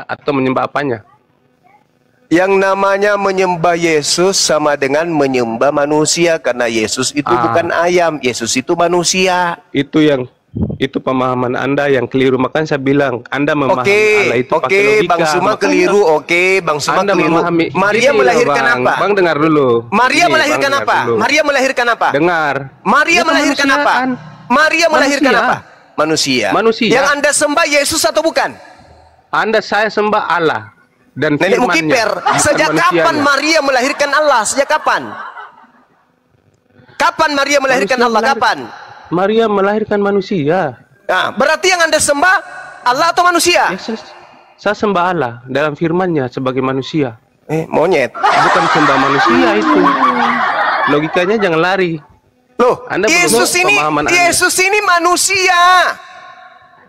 atau menyembah apanya? Yang namanya menyembah Yesus sama dengan menyembah manusia, karena Yesus itu bukan ayam, Yesus itu manusia. Itu pemahaman Anda yang keliru. Makanya saya bilang Anda memahami Allah itu pakai logika. Bang Suma keliru. Bang Suma Anda keliru. memahami. Maria melahirkan apa? Bang dengar dulu. Maria melahirkan apa? Maria melahirkan apa? Dengar. Maria melahirkan apa? Maria melahirkan apa? Manusia. Yang Anda sembah Yesus atau bukan? Saya sembah Allah dan nenekmu kiper. Sejak kapan Maria melahirkan Allah? Sejak kapan? Kapan Maria melahirkan Allah? Kapan? Maria melahirkan manusia. Nah, berarti yang Anda sembah Allah atau manusia? Yesus. Saya sembah Allah dalam firman-Nya sebagai manusia. Monyet. Bukan sembah manusia itu. Logikanya jangan lari. Loh, Yesus ini manusia.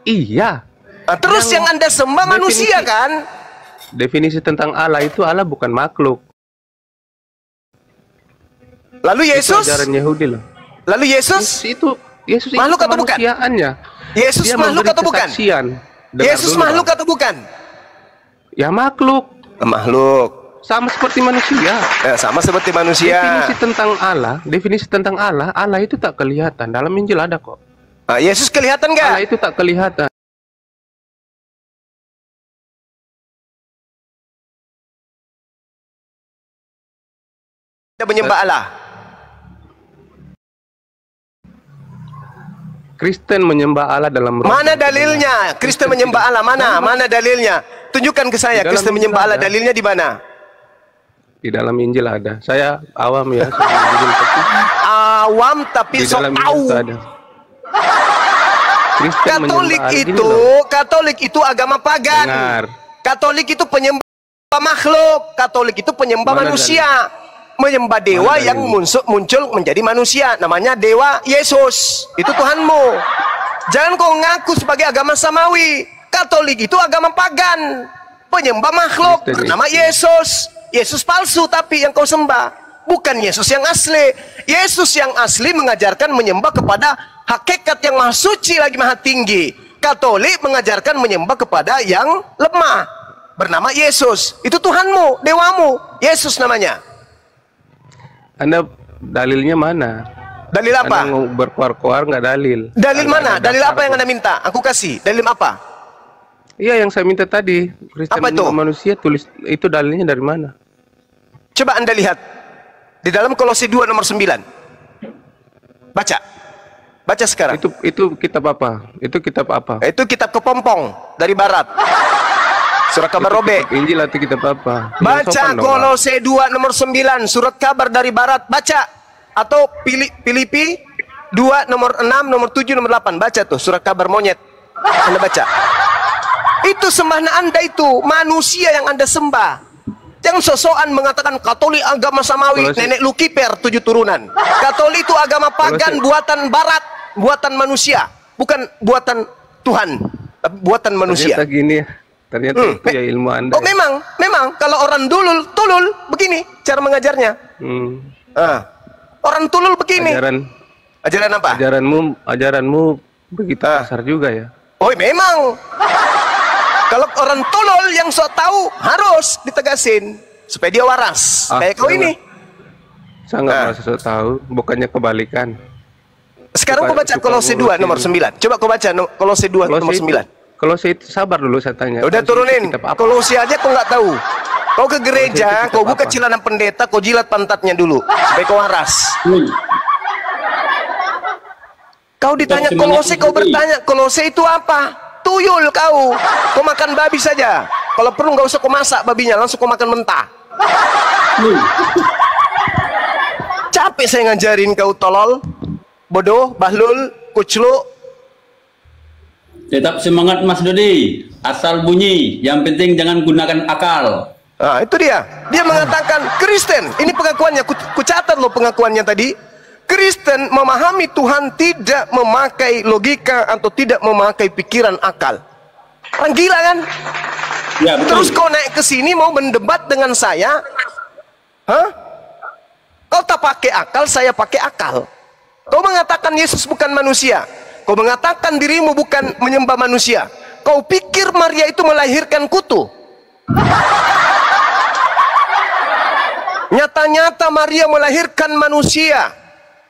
Iya. Nah, terus yang Anda sembah manusia kan? Definisi tentang Allah itu Allah bukan makhluk. Lalu Yesus? Itu ajaran Yahudi loh. Lalu Yesus? Yesus makhluk atau bukan? Yesus makhluk atau bukan? Yesus makhluk atau bukan? Ya makhluk. Makhluk. Sama seperti manusia. Sama seperti manusia. Definisi tentang Allah, Allah itu tak kelihatan. Dalam Injil ada kok. Yesus kelihatan nggak? Allah itu tak kelihatan. Kita menyembah Allah. Kristen menyembah Allah dalam roh. Mana dalilnya? Kristen menyembah Allah mana dalilnya? Tunjukkan ke saya Kristen menyembah Allah, dalilnya di mana? Di dalam Injil ada. Saya awam ya. Awam tapi sok tahu. Katolik itu agama pagan. Dengar. Katolik itu penyembah makhluk. Katolik itu penyembah manusia. Menyembah dewa yang muncul menjadi manusia, namanya dewa Yesus. Itu Tuhanmu. Jangan kau ngaku sebagai agama samawi. Katolik itu agama pagan, penyembah makhluk bernama Yesus. Yesus palsu tapi yang kau sembah, bukan Yesus yang asli. Yesus yang asli mengajarkan menyembah kepada hakikat yang maha suci lagi maha tinggi. Katolik mengajarkan menyembah kepada yang lemah, bernama Yesus. Itu Tuhanmu, dewamu, Yesus namanya. Anda dalilnya mana? Dalil apa? Anda berkuar-kuar nggak dalil. Dalil mana? Dalil apa yang Anda minta? Aku kasih. Dalil apa? Iya yang saya minta tadi. Apa itu? Manusia tulis itu dalilnya dari mana? Coba Anda lihat di dalam Kolose 2 nomor 9. Baca. Baca sekarang. Itu kitab apa? Itu kitab apa? Itu kitab kepompong dari barat. Surat kabar robek. Injil atau kitab apa? Baca Kolose 2 nomor 9, surat kabar dari barat, baca. Atau Filipi 2 nomor 6, nomor 7, nomor 8, baca tuh surat kabar monyet. Anda baca. Itu sembahan Anda itu, manusia yang Anda sembah. Jangan sosokan mengatakan Katolik agama samawi, nenek lu kiper 7 turunan. Katolik itu agama pagan, buatan barat, buatan manusia, bukan buatan Tuhan, tapi buatan manusia. Ternyata gini ya. Ternyata itu ya ilmu Anda. Oh ya? memang kalau orang tulul begini cara mengajarnya. Orang tulul begini. Ajaran apa? Ajaranmu begitu kasar juga ya. Oh memang. Kalau orang tulul yang sok tahu harus ditegasin supaya dia waras. Kayak kau ini. Saya nggak merasa sok tahu, bukannya kebalikan. Sekarang kau baca Kolose 2 nomor 9. Coba kau baca Kolose 2 nomor 9. Kalau saya itu sabar dulu saya tanya. Udah turunin. Kalau usia aja kau nggak tahu. Kau ke gereja, kau buka celana pendeta, kau jilat pantatnya dulu supaya kau waras. Kau ditanya Kolose, kau bertanya Kolose itu apa? Tuyul kau. Kau makan babi saja. Kalau perlu nggak usah kau masak babinya, langsung kau makan mentah. Capek saya ngajarin kau tolol, bodoh, bahlul, kuclu. Tetap semangat Mas Dodi, asal bunyi, yang penting jangan gunakan akal. Nah, itu dia. Dia mengatakan Kristen, ini pengakuannya, ku catat loh pengakuannya tadi. Kristen memahami Tuhan tidak memakai logika atau tidak memakai pikiran akal. Orang gila kan? Ya, betul. Terus kau naik ke sini mau mendebat dengan saya? Hah? Kau tak pakai akal, saya pakai akal. Kau mengatakan Yesus bukan manusia. Kau mengatakan dirimu bukan menyembah manusia. Kau pikir Maria itu melahirkan kutu? Nyata-nyata Maria melahirkan manusia.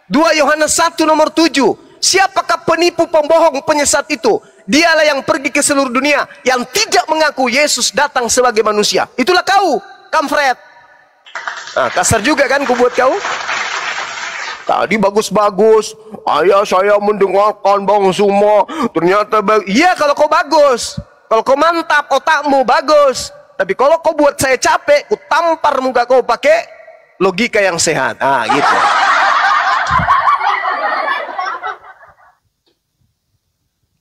2 Yohanes 1 nomor 7. Siapakah penipu, pembohong, penyesat itu? Dialah yang pergi ke seluruh dunia, yang tidak mengaku Yesus datang sebagai manusia. Itulah kau, kampret. Nah, kasar juga kan ku buat kau? Tadi bagus-bagus. Ayah, saya mendengarkan Bang Suma. Ternyata iya kalau kau bagus. Kalau kau mantap, otakmu bagus. Tapi kalau kau buat saya capek, ku tampar muka kau pakai logika yang sehat. Ah, gitu.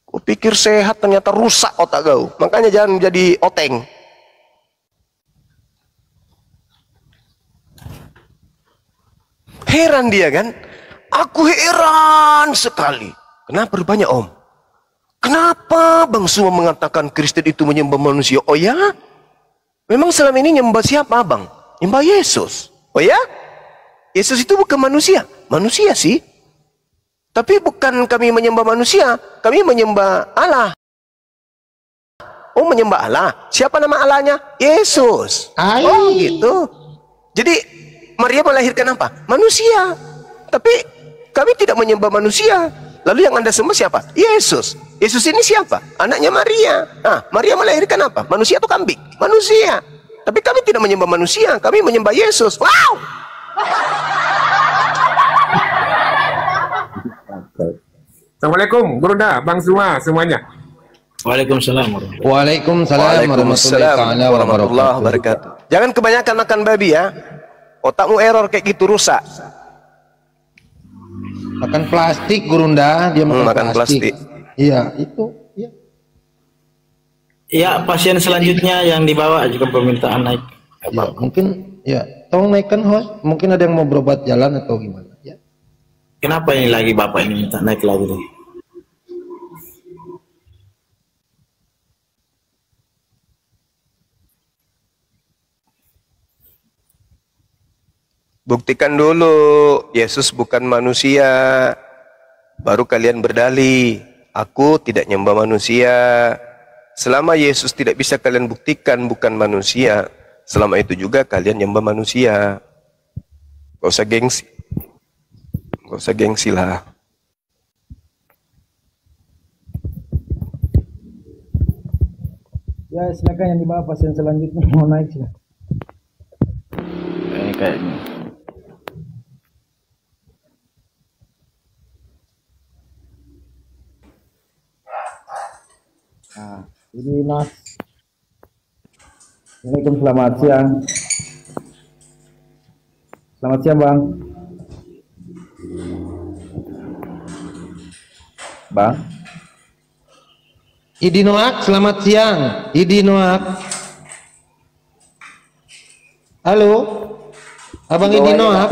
Ku pikir sehat, ternyata rusak otak kau. Makanya jangan jadi oteng. Heran dia kan? Aku heran sekali. Kenapa rupanya Om? Kenapa Bang Suma mengatakan Kristen itu menyembah manusia? Oh ya? Memang selama ini nyembah siapa Bang? Nyembah Yesus. Oh ya? Yesus itu bukan manusia. Manusia sih. Tapi bukan kami menyembah manusia. Kami menyembah Allah. Oh, menyembah Allah. Siapa nama Allahnya? Yesus. Oh gitu. Jadi Maria melahirkan apa? Manusia. Tapi kami tidak menyembah manusia. Lalu yang Anda sembah siapa? Yesus. Yesus ini siapa? Anaknya Maria. Nah, Maria melahirkan apa? Manusia atau kambing? Manusia. Tapi kami tidak menyembah manusia, kami menyembah Yesus. Wow! Assalamualaikum, Gurunda, Bang Suma, semuanya. Waalaikumsalam. Waalaikumsalam warahmatullahi wabarakatuh. Jangan kebanyakan makan babi ya. Otakmu error kayak gitu, rusak. Makan plastik, Gurunda, dia makan plastik. Iya, itu. Ya. Ya, pasien selanjutnya yang dibawa juga permintaan naik. Ya, mungkin ya, tolong naikkan host. Mungkin ada yang mau berobat jalan atau gimana? Ya. Kenapa ini lagi Bapak ini minta naik lagi nih? Buktikan dulu Yesus bukan manusia, baru kalian berdalih aku tidak nyembah manusia. Selama Yesus tidak bisa kalian buktikan bukan manusia, selama itu juga kalian nyembah manusia. Gak usah gengsi, gak usah gengsi lah. Ya, silakan yang dibawa pasien selanjutnya mau naik silakan. Kayaknya. Nah, ini Mas. Assalamualaikum, selamat siang. Selamat siang, Bang. Bang. Idi Noak, selamat siang. Idi Noak. Halo. Abang Idi Noak.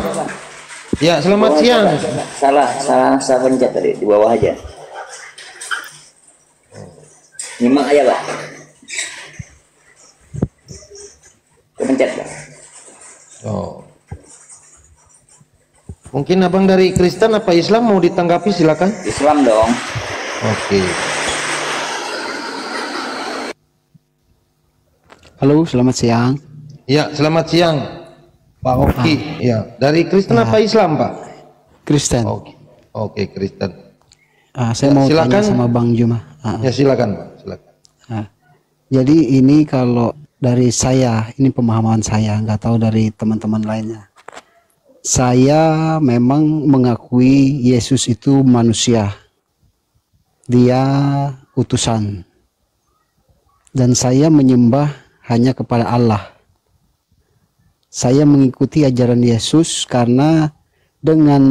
Ya, selamat siang. Salah saya pencet tadi di bawah aja. Nyimak aja, Pak. Kepencet, Pak. Oh. Mungkin abang dari Kristen apa Islam, mau ditanggapi silakan. Islam dong. Oke. Halo, selamat siang. Ya, selamat siang, Pak Oki. Ya, dari Kristen apa Islam, Pak? Kristen. Oke, Kristen. Saya mau tanya sama Bang Juma. Ya, silakan, Pak. Silakan. Jadi ini kalau dari saya, ini pemahaman saya, nggak tahu dari teman-teman lainnya. Saya memang mengakui Yesus itu manusia. Dia utusan. Dan saya menyembah hanya kepada Allah. Saya mengikuti ajaran Yesus karena dengan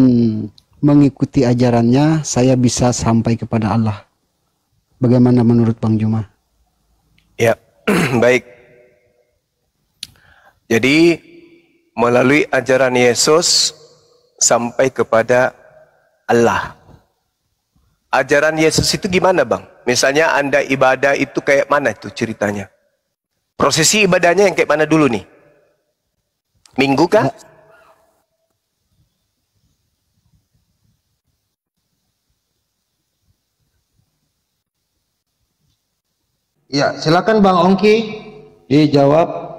mengikuti ajarannya saya bisa sampai kepada Allah. Bagaimana menurut Bang Juma? Ya, baik. Jadi melalui ajaran Yesus sampai kepada Allah. Ajaran Yesus itu gimana Bang? Misalnya Anda ibadah itu kayak mana itu ceritanya? Prosesi ibadahnya yang kayak mana dulu nih? Minggu kah? Ya, silakan Bang Ongki dijawab.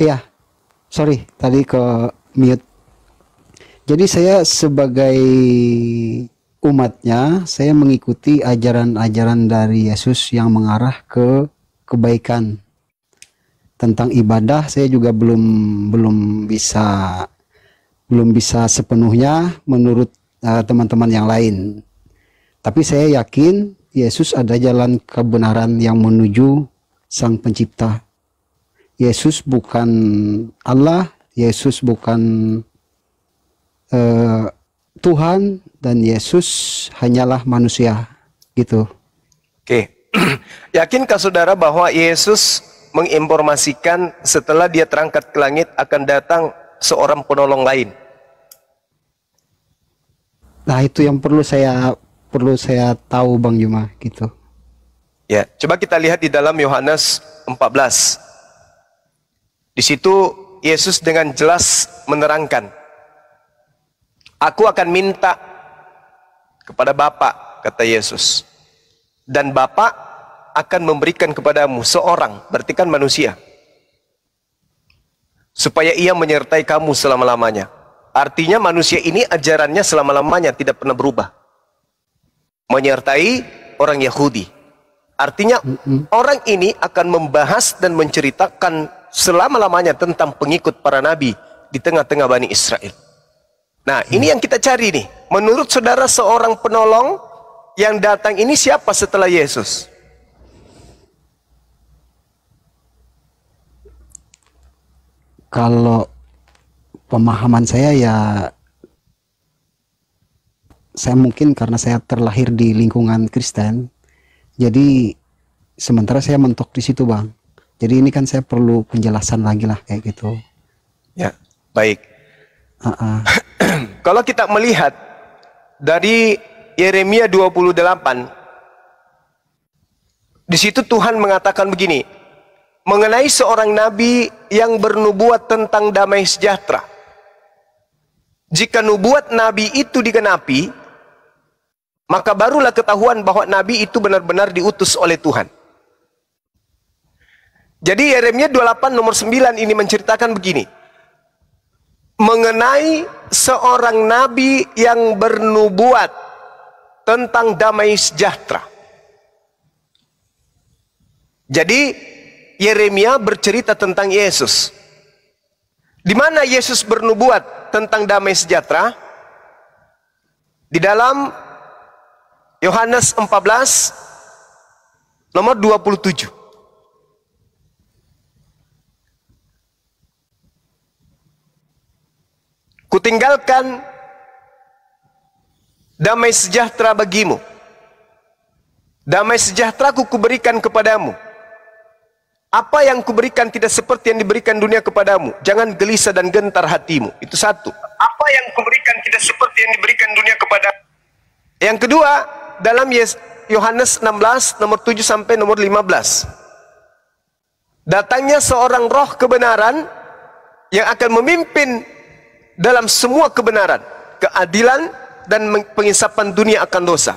Iya, sorry tadi ke mute. Jadi saya sebagai umatnya, saya mengikuti ajaran-ajaran dari Yesus yang mengarah ke kebaikan. Tentang ibadah saya juga belum bisa sepenuhnya menurut teman-teman yang lain. Tapi saya yakin Yesus ada jalan kebenaran yang menuju Sang Pencipta. Yesus bukan Allah, Yesus bukan Tuhan, dan Yesus hanyalah manusia, gitu. Oke. Yakinkah saudara bahwa Yesus menginformasikan setelah dia terangkat ke langit akan datang seorang penolong lain? Nah, itu yang perlu saya tahu Bang Juma, gitu. Ya, coba kita lihat di dalam Yohanes 14. Di situ Yesus dengan jelas menerangkan, aku akan minta kepada Bapa, kata Yesus, dan Bapa akan memberikan kepadamu seorang, berarti kan manusia, supaya ia menyertai kamu selama-lamanya. Artinya manusia ini ajarannya selama-lamanya tidak pernah berubah. Menyertai orang Yahudi. Artinya orang ini akan membahas dan menceritakan selama-lamanya tentang pengikut para nabi di tengah-tengah Bani Israel. Nah, ini yang kita cari nih. Menurut saudara, seorang penolong yang datang ini siapa setelah Yesus? Kalau pemahaman saya ya, saya mungkin karena saya terlahir di lingkungan Kristen, jadi sementara saya mentok di situ Bang. Jadi ini kan saya perlu penjelasan lagi lah kayak gitu. Ya, baik. Kalau kita melihat dari Yeremia 28, di situ Tuhan mengatakan begini, mengenai seorang nabi yang bernubuat tentang damai sejahtera. Jika nubuat nabi itu digenapi, maka barulah ketahuan bahwa nabi itu benar-benar diutus oleh Tuhan. Jadi Yeremia 28 nomor 9 ini menceritakan begini, mengenai seorang nabi yang bernubuat tentang damai sejahtera. Jadi Yeremia bercerita tentang Yesus. Di mana Yesus bernubuat tentang damai sejahtera? Di dalam Yohanes 14 nomor 27. Kutinggalkan damai sejahtera bagimu. Damai sejahtera kuberikan kepadamu. Apa yang kuberikan tidak seperti yang diberikan dunia kepadamu. Jangan gelisah dan gentar hatimu. Itu satu. Apa yang kuberikan tidak seperti yang diberikan dunia kepadamu. Yang kedua, dalam Yohanes 16 nomor 7 sampai nomor 15. Datangnya seorang roh kebenaran yang akan memimpin dalam semua kebenaran, keadilan, dan pengisapan dunia akan dosa.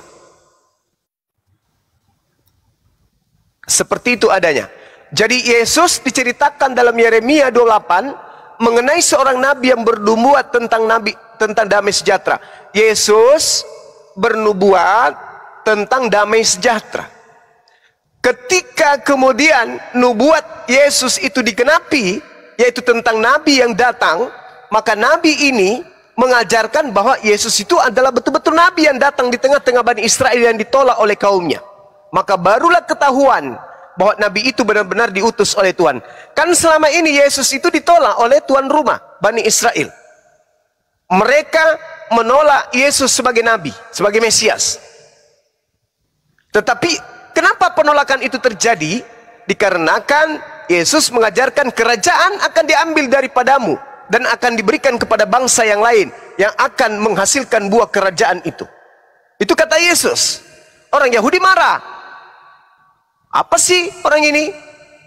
Seperti itu adanya. Jadi Yesus diceritakan dalam Yeremia 28 mengenai seorang nabi yang bernubuat tentang damai sejahtera. Yesus bernubuat tentang damai sejahtera. Ketika kemudian nubuat Yesus itu digenapi, yaitu tentang nabi yang datang, maka nabi ini mengajarkan bahwa Yesus itu adalah betul-betul nabi yang datang di tengah-tengah Bani Israel yang ditolak oleh kaumnya. Maka barulah ketahuan bahwa nabi itu benar-benar diutus oleh Tuhan. Kan selama ini Yesus itu ditolak oleh tuan rumah Bani Israel. Mereka menolak Yesus sebagai nabi, sebagai Mesias. Tetapi kenapa penolakan itu terjadi? Dikarenakan Yesus mengajarkan kerajaan akan diambil daripadamu dan akan diberikan kepada bangsa yang lain yang akan menghasilkan buah kerajaan itu. Itu kata Yesus. Orang Yahudi marah. Apa sih orang ini?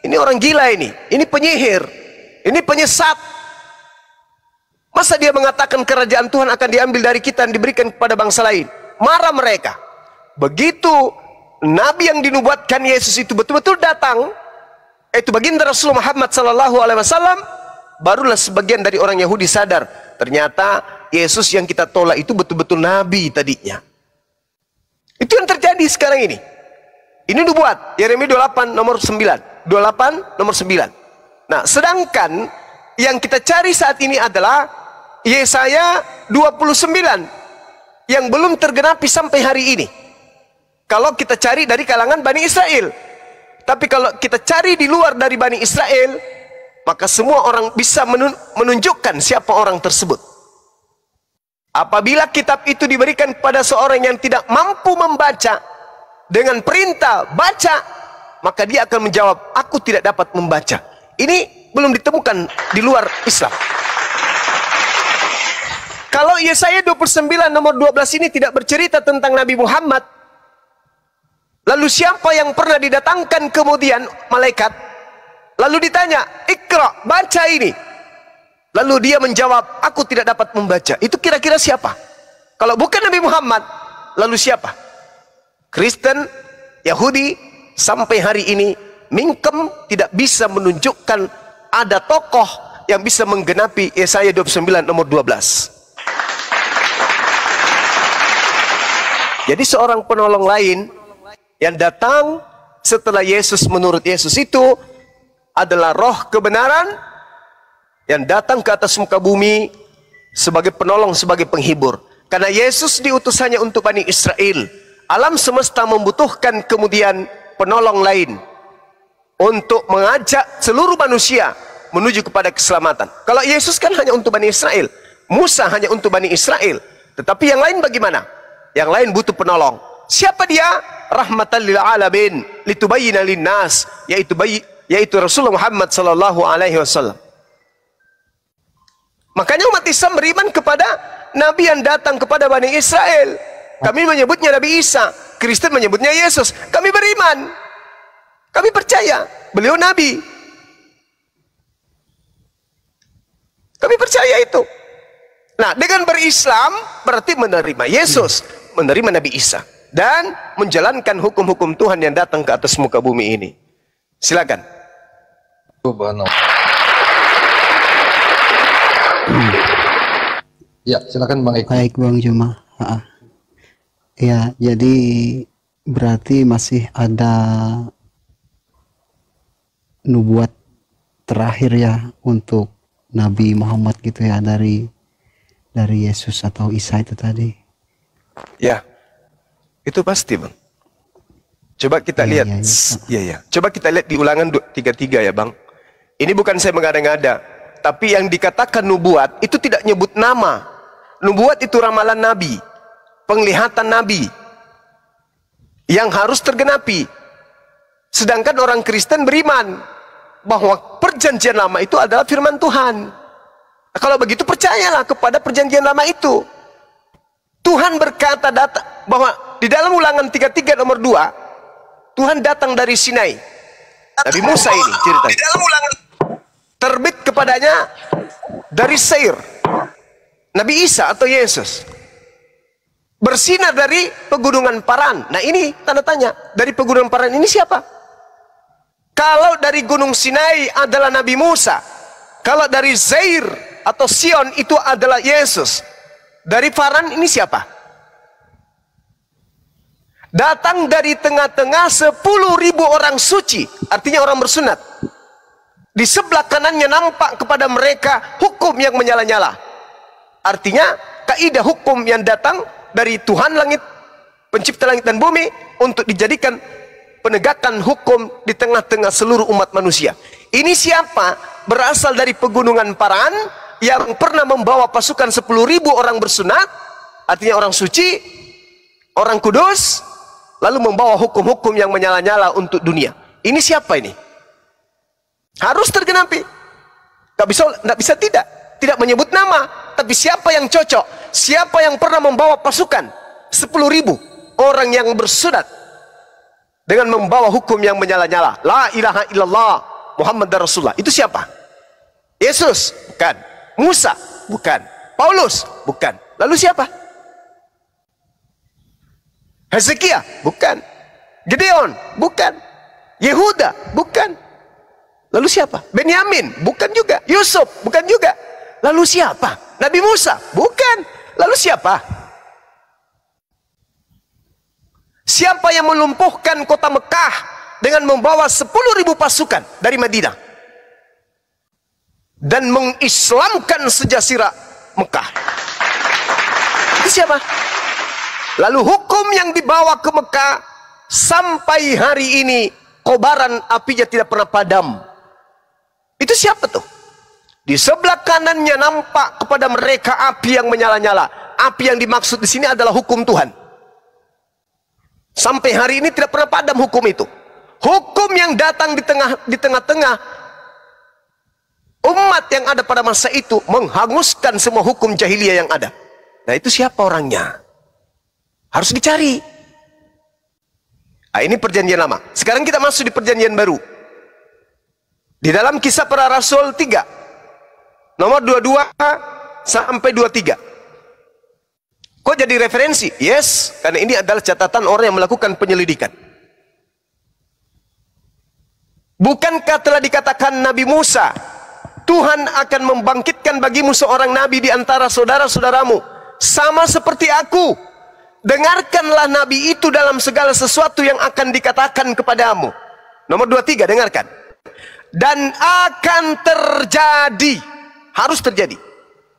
Ini orang gila ini. Ini penyihir. Ini penyesat. Masa dia mengatakan kerajaan Tuhan akan diambil dari kita dan diberikan kepada bangsa lain? Marah mereka. Begitu Nabi yang dinubuatkan Yesus itu betul-betul datang, itu baginda Rasulullah Muhammad SAW, barulah sebagian dari orang Yahudi sadar, ternyata Yesus yang kita tolak itu betul-betul Nabi tadinya. Itu yang terjadi sekarang ini. Ini nubuat, Yeremia 28 nomor 9. 28 nomor 9. Nah, sedangkan yang kita cari saat ini adalah Yesaya 29 yang belum tergenapi sampai hari ini. Kalau kita cari dari kalangan Bani Israel. Tapi kalau kita cari di luar dari Bani Israel, maka semua orang bisa menunjukkan siapa orang tersebut. Apabila kitab itu diberikan kepada seorang yang tidak mampu membaca dengan perintah baca, maka dia akan menjawab, aku tidak dapat membaca. Ini belum ditemukan di luar Islam. Kalau Yesaya 29 nomor 12 ini tidak bercerita tentang Nabi Muhammad, lalu siapa yang pernah didatangkan kemudian malaikat, lalu ditanya, Iqra, baca ini. Lalu dia menjawab, aku tidak dapat membaca. Itu kira-kira siapa? Kalau bukan Nabi Muhammad, lalu siapa? Kristen, Yahudi, sampai hari ini mingkem tidak bisa menunjukkan ada tokoh yang bisa menggenapi Yesaya 29 nomor 12. Jadi seorang penolong lain yang datang setelah Yesus menurut Yesus itu adalah roh kebenaran yang datang ke atas muka bumi sebagai penolong, sebagai penghibur. Karena Yesus diutus hanya untuk Bani Israel. Alam semesta membutuhkan kemudian penolong lain untuk mengajak seluruh manusia menuju kepada keselamatan. Kalau Yesus kan hanya untuk Bani Israel, Musa hanya untuk Bani Israel. Tetapi yang lain bagaimana? Yang lain butuh penolong. Siapa dia? Rahmatan lil alamin, litubayyina linnas, yaitu Rasulullah Muhammad sallallahu alaihi wasallam. Makanya umat Islam beriman kepada Nabi yang datang kepada Bani Israel. Kami menyebutnya Nabi Isa, Kristen menyebutnya Yesus. Kami beriman, kami percaya beliau Nabi. Kami percaya itu. Nah, dengan berislam berarti menerima Yesus, menerima Nabi Isa, dan menjalankan hukum-hukum Tuhan yang datang ke atas muka bumi ini. Silakan. Ya, silakan Bang Eko. Baik Bang Juma. Ya, jadi berarti masih ada nubuat terakhir ya untuk Nabi Muhammad gitu ya, dari Yesus atau Isa itu tadi. Ya, itu pasti Bang. Coba kita lihat. Ya. Coba kita lihat di Ulangan 33 ya Bang. Ini bukan saya mengada-ngada, tapi yang dikatakan nubuat itu tidak nyebut nama. Nubuat itu ramalan Nabi, penglihatan Nabi yang harus tergenapi. Sedangkan orang Kristen beriman bahwa perjanjian lama itu adalah firman Tuhan. Nah, kalau begitu percayalah kepada perjanjian lama itu. Tuhan berkata bahwa di dalam Ulangan 33 nomor 2, Tuhan datang dari Sinai. Nabi Musa ini ceritanya. Di dalam Ulangan terbit kepadanya dari Seir. Nabi Isa atau Yesus bersinar dari pegunungan Paran. Nah, ini tanda tanya, dari pegunungan Paran ini siapa? Kalau dari Gunung Sinai adalah Nabi Musa, kalau dari Seir atau Sion itu adalah Yesus, dari Paran ini siapa? Datang dari tengah-tengah 10.000 orang suci, artinya orang bersunat. Di sebelah kanannya nampak kepada mereka hukum yang menyala-nyala. Artinya kaidah hukum yang datang dari Tuhan langit, pencipta langit dan bumi, untuk dijadikan penegakan hukum di tengah-tengah seluruh umat manusia. Ini siapa? Berasal dari pegunungan Paran yang pernah membawa pasukan 10.000 orang bersunat, artinya orang suci, orang kudus, lalu membawa hukum-hukum yang menyala-nyala untuk dunia. Ini siapa ini? Harus tergenapi. Nggak bisa tidak menyebut nama, tapi siapa yang cocok, siapa yang pernah membawa pasukan 10.000 orang yang bersunat dengan membawa hukum yang menyala-nyala, la ilaha illallah Muhammad Rasulullah, itu siapa? Yesus? Bukan. Musa? Bukan. Paulus? Bukan. Lalu siapa? Hezekia? Bukan. Gideon? Bukan. Yehuda? Bukan. Lalu siapa? Benyamin? Bukan juga. Yusuf? Bukan juga. Lalu siapa? Nabi Musa? Bukan. Lalu siapa? Siapa yang melumpuhkan kota Mekah dengan membawa 10.000 pasukan dari Madinah dan mengislamkan sejazirah Mekah? Itu siapa? Lalu hukum yang dibawa ke Mekah sampai hari ini kobaran apinya tidak pernah padam. Itu siapa tuh? Di sebelah kanannya nampak kepada mereka api yang menyala-nyala. Api yang dimaksud di sini adalah hukum Tuhan. Sampai hari ini tidak pernah padam hukum itu. Hukum yang datang di tengah-tengah umat yang ada pada masa itu menghanguskan semua hukum jahiliyah yang ada. Nah, itu siapa orangnya? Harus dicari. Nah, ini perjanjian lama. Sekarang kita masuk di perjanjian baru. Di dalam Kisah Para Rasul 3 nomor 22 sampai 23. Kok jadi referensi? Yes, karena ini adalah catatan orang yang melakukan penyelidikan. Bukankah telah dikatakan Nabi Musa, Tuhan akan membangkitkan bagimu seorang nabi di antara saudara-saudaramu, sama seperti aku. Dengarkanlah nabi itu dalam segala sesuatu yang akan dikatakan kepadamu. Nomor 23, dengarkan. Dan akan terjadi. Harus terjadi.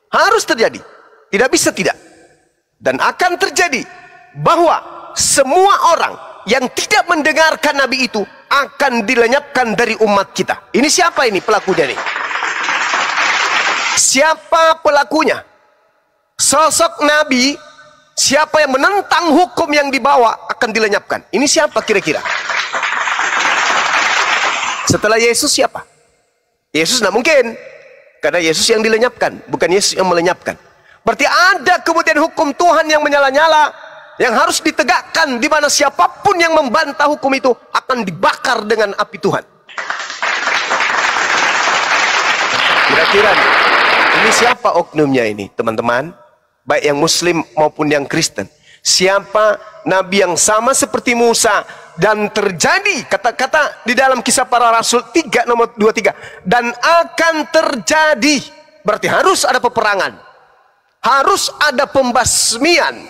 Harus terjadi. Tidak bisa tidak. Dan akan terjadi bahwa semua orang yang tidak mendengarkan nabi itu akan dilenyapkan dari umat kita. Ini siapa ini pelakunya nih? Siapa pelakunya? Sosok nabi, siapa yang menentang hukum yang dibawa akan dilenyapkan. Ini siapa kira-kira? Setelah Yesus siapa? Yesus tidak mungkin, karena Yesus yang dilenyapkan, bukan Yesus yang melenyapkan. Berarti ada kemudian hukum Tuhan yang menyala-nyala, yang harus ditegakkan, di mana siapapun yang membantah hukum itu akan dibakar dengan api Tuhan. Kira-kira ini siapa oknumnya ini, teman-teman? Baik yang Muslim maupun yang Kristen. Siapa nabi yang sama seperti Musa dan terjadi, kata-kata di dalam Kisah Para Rasul 3 nomor 23, dan akan terjadi, berarti harus ada peperangan. Harus ada pembasmian.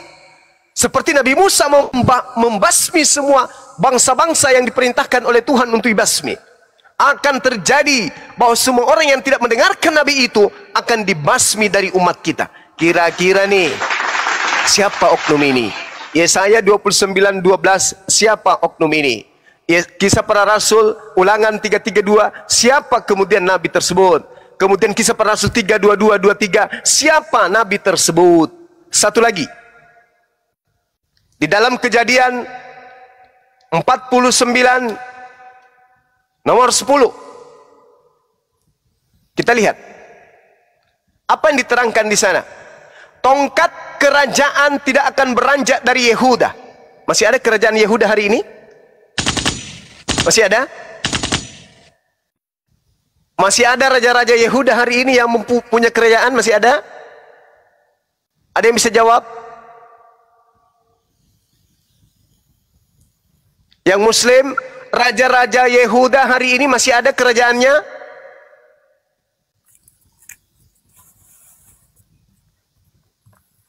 Seperti Nabi Musa membasmi semua bangsa-bangsa yang diperintahkan oleh Tuhan untuk dibasmi. Akan terjadi bahwa semua orang yang tidak mendengarkan Nabi itu akan dibasmi dari umat kita. Kira-kira nih, siapa oknum ini? Yesaya 29:12, siapa oknum ini? Kisah Para Rasul Ulangan 3:32, siapa kemudian Nabi tersebut? Kemudian Kisah Para Rasul 3:22-23, siapa nabi tersebut? Satu lagi. Di dalam Kejadian 49 nomor 10. Kita lihat. Apa yang diterangkan di sana? Tongkat kerajaan tidak akan beranjak dari Yehuda. Masih ada kerajaan Yehuda hari ini? Masih ada? Masih ada raja-raja Yehuda hari ini yang punya kerajaan? Masih ada? Ada yang bisa jawab? Yang Muslim, raja-raja Yehuda hari ini masih ada kerajaannya?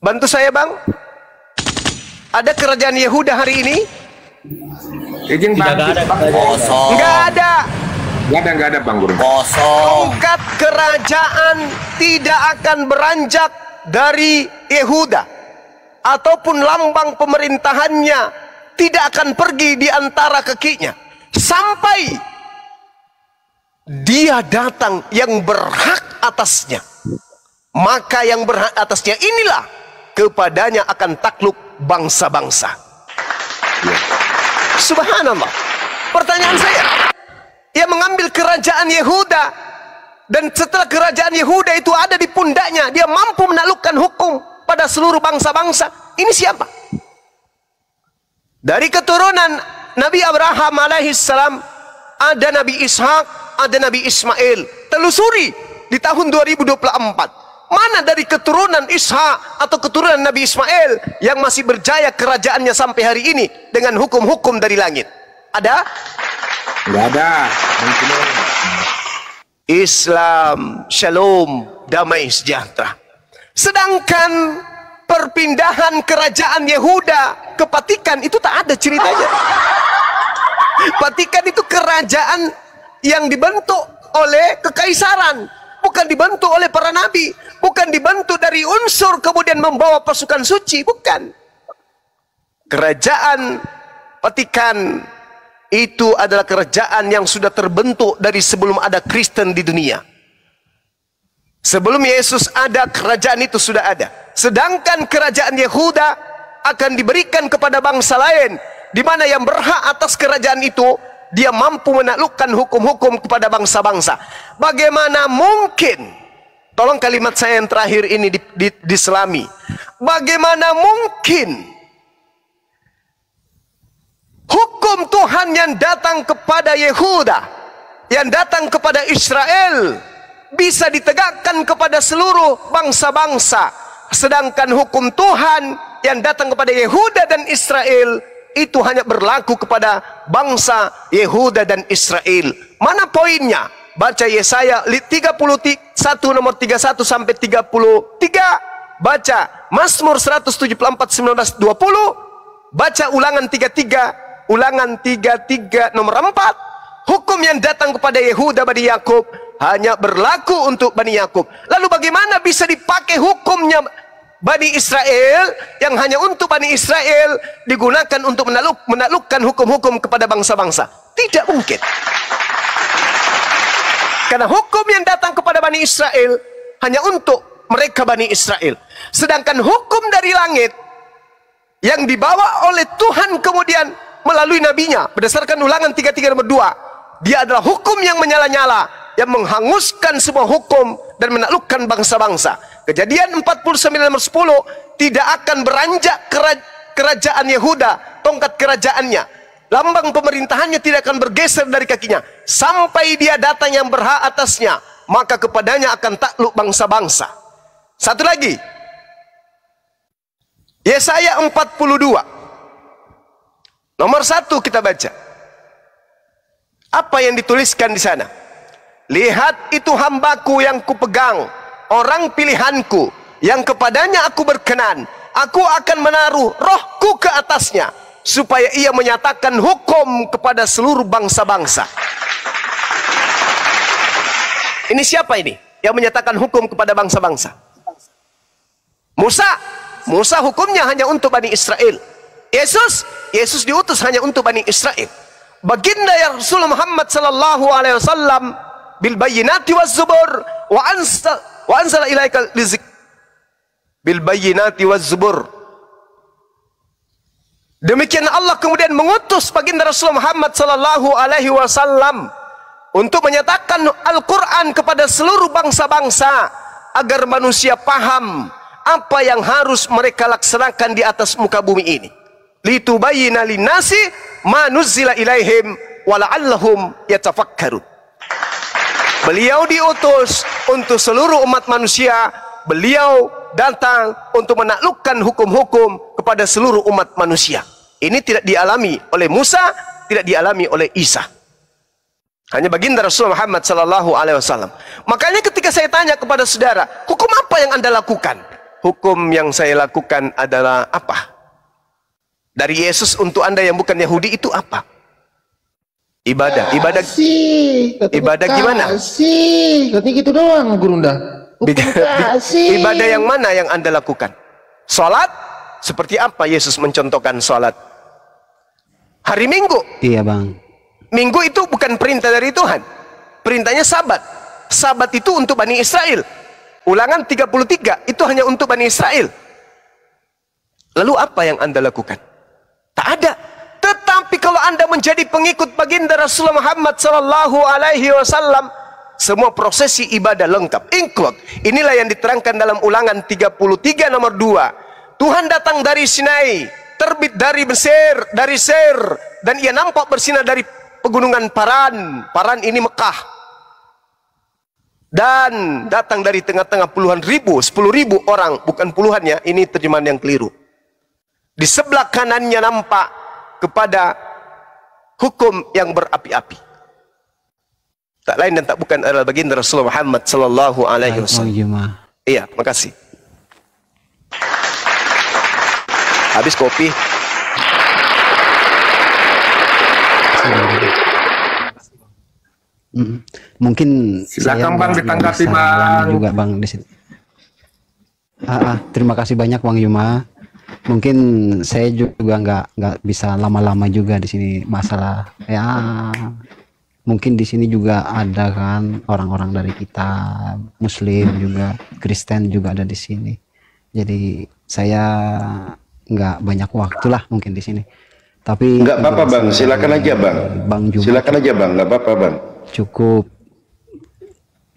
Bantu saya, Bang. Ada kerajaan Yehuda hari ini? Izin Bang. Kosong. Enggak ada. Nggak ada Bang Guru. Kosong. Tongkat kerajaan tidak akan beranjak dari Yehuda, ataupun lambang pemerintahannya tidak akan pergi di antara kakinya sampai dia datang yang berhak atasnya. Maka yang berhak atasnya inilah kepadanya akan takluk bangsa-bangsa. Subhanallah. Pertanyaan saya, ia mengambil kerajaan Yehuda, dan setelah kerajaan Yehuda itu ada di pundaknya, dia mampu menaklukkan hukum pada seluruh bangsa-bangsa. Ini siapa? Dari keturunan Nabi Abraham alaihissalam ada Nabi Ishak, ada Nabi Ismail. Telusuri di tahun 2024. Mana dari keturunan Ishak atau keturunan Nabi Ismail yang masih berjaya kerajaannya sampai hari ini dengan hukum-hukum dari langit? Ada? Nggak ada. Islam, shalom, damai sejahtera. Sedangkan perpindahan kerajaan Yehuda ke Vatikan itu tak ada ceritanya. Vatikan itu kerajaan yang dibentuk oleh kekaisaran, bukan dibentuk oleh para nabi, bukan dibentuk dari unsur kemudian membawa pasukan suci, bukan. Kerajaan Vatikan itu adalah kerajaan yang sudah terbentuk dari sebelum ada Kristen di dunia. Sebelum Yesus ada, kerajaan itu sudah ada. Sedangkan kerajaan Yehuda akan diberikan kepada bangsa lain, di mana yang berhak atas kerajaan itu, dia mampu menaklukkan hukum-hukum kepada bangsa-bangsa. Bagaimana mungkin, tolong kalimat saya yang terakhir ini diselami, bagaimana mungkin hukum Tuhan yang datang kepada Yehuda, yang datang kepada Israel, bisa ditegakkan kepada seluruh bangsa-bangsa, sedangkan hukum Tuhan yang datang kepada Yehuda dan Israel itu hanya berlaku kepada bangsa Yehuda dan Israel. Mana poinnya? Baca Yesaya 31 nomor 31 sampai 33, baca Mazmur 174 19 20, baca Ulangan 33, Ulangan 33 nomor 4. Hukum yang datang kepada Yehuda Bani Yakub hanya berlaku untuk Bani Yakub. Lalu bagaimana bisa dipakai hukumnya Bani Israel yang hanya untuk Bani Israel digunakan untuk menaklukkan hukum-hukum kepada bangsa-bangsa? Tidak mungkin. Karena hukum yang datang kepada Bani Israel hanya untuk mereka Bani Israel. Sedangkan hukum dari langit yang dibawa oleh Tuhan kemudian melalui nabinya, berdasarkan Ulangan 33 nomor 2, dia adalah hukum yang menyala-nyala, yang menghanguskan semua hukum dan menaklukkan bangsa-bangsa. Kejadian 49 nomor 10, tidak akan beranjak kerajaan Yehuda, tongkat kerajaannya, lambang pemerintahannya tidak akan bergeser dari kakinya sampai dia datang yang berhak atasnya, maka kepadanya akan takluk bangsa-bangsa. Satu lagi, Yesaya 42 nomor 1 kita baca. Apa yang dituliskan di sana? Lihat, itu hambaku yang kupegang, orang pilihanku, yang kepadanya aku berkenan. Aku akan menaruh rohku ke atasnya, supaya ia menyatakan hukum kepada seluruh bangsa-bangsa. Ini siapa ini yang menyatakan hukum kepada bangsa-bangsa? Musa. Musa hukumnya hanya untuk Bani Israel. Yesus diutus hanya untuk Bani Israel. Baginda ya Rasulullah Muhammad sallallahu alaihi wasallam bil bayyinati waz zubur wa anzala ilaikal rizq bil bayyinati waz zubur. Demikian Allah kemudian mengutus baginda Rasulullah Muhammad sallallahu alaihi wasallam untuk menyatakan Al-Qur'an kepada seluruh bangsa-bangsa agar manusia paham apa yang harus mereka laksanakan di atas muka bumi ini. Litubayyina linnasi ma nuzzila ilaihim wa la'allahum yatafakkarun. Beliau diutus untuk seluruh umat manusia. Beliau datang untuk menaklukkan hukum-hukum kepada seluruh umat manusia. Ini tidak dialami oleh Musa, tidak dialami oleh Isa. Hanya baginda Rasulullah Muhammad sallallahu alaihi wasallam. Makanya ketika saya tanya kepada saudara, hukum apa yang Anda lakukan? Hukum yang saya lakukan adalah apa? Dari Yesus untuk Anda yang bukan Yahudi itu apa? Ibadah. Ibadah gimana? Katanya gitu doang, Gurunda. Ibadah yang mana yang Anda lakukan? Salat? Seperti apa Yesus mencontohkan salat? Hari Minggu. Iya, Bang. Minggu itu bukan perintah dari Tuhan. Perintahnya Sabat. Sabat itu untuk Bani Israel. Ulangan 33 itu hanya untuk Bani Israel. Lalu apa yang Anda lakukan? Tak ada. Tetapi kalau Anda menjadi pengikut baginda Rasulullah Muhammad sallallahu alaihi wasallam, semua prosesi ibadah lengkap, include. Inilah yang diterangkan dalam Ulangan 33 nomor 2. Tuhan datang dari Sinai, terbit dari Mesir, dari Ser, dan ia nampak bersinar dari pegunungan Paran. Paran ini Mekah. Dan datang dari tengah-tengah puluhan ribu, 10.000 orang, bukan puluhannya, ini terjemahan yang keliru. Di sebelah kanannya nampak kepada hukum yang berapi-api. Tak lain dan tak bukan adalah baginda Rasulullah Muhammad sallallahu alaihi wasallam. Iya, makasih. Habis kopi. Mungkin silakan Bang ditanggapi Bang. Juga Bang di sini. Terima kasih banyak Bang Yuma. Mungkin saya juga nggak bisa lama-lama juga di sini, masalah ya. Mungkin di sini juga ada kan orang-orang dari kita, Muslim juga, Kristen juga ada di sini. Jadi saya nggak banyak waktu lah mungkin di sini. Tapi nggak apa-apa Bang, silakan aja Bang. Bang Juma, silakan aja Bang, nggak apa-apa Bang.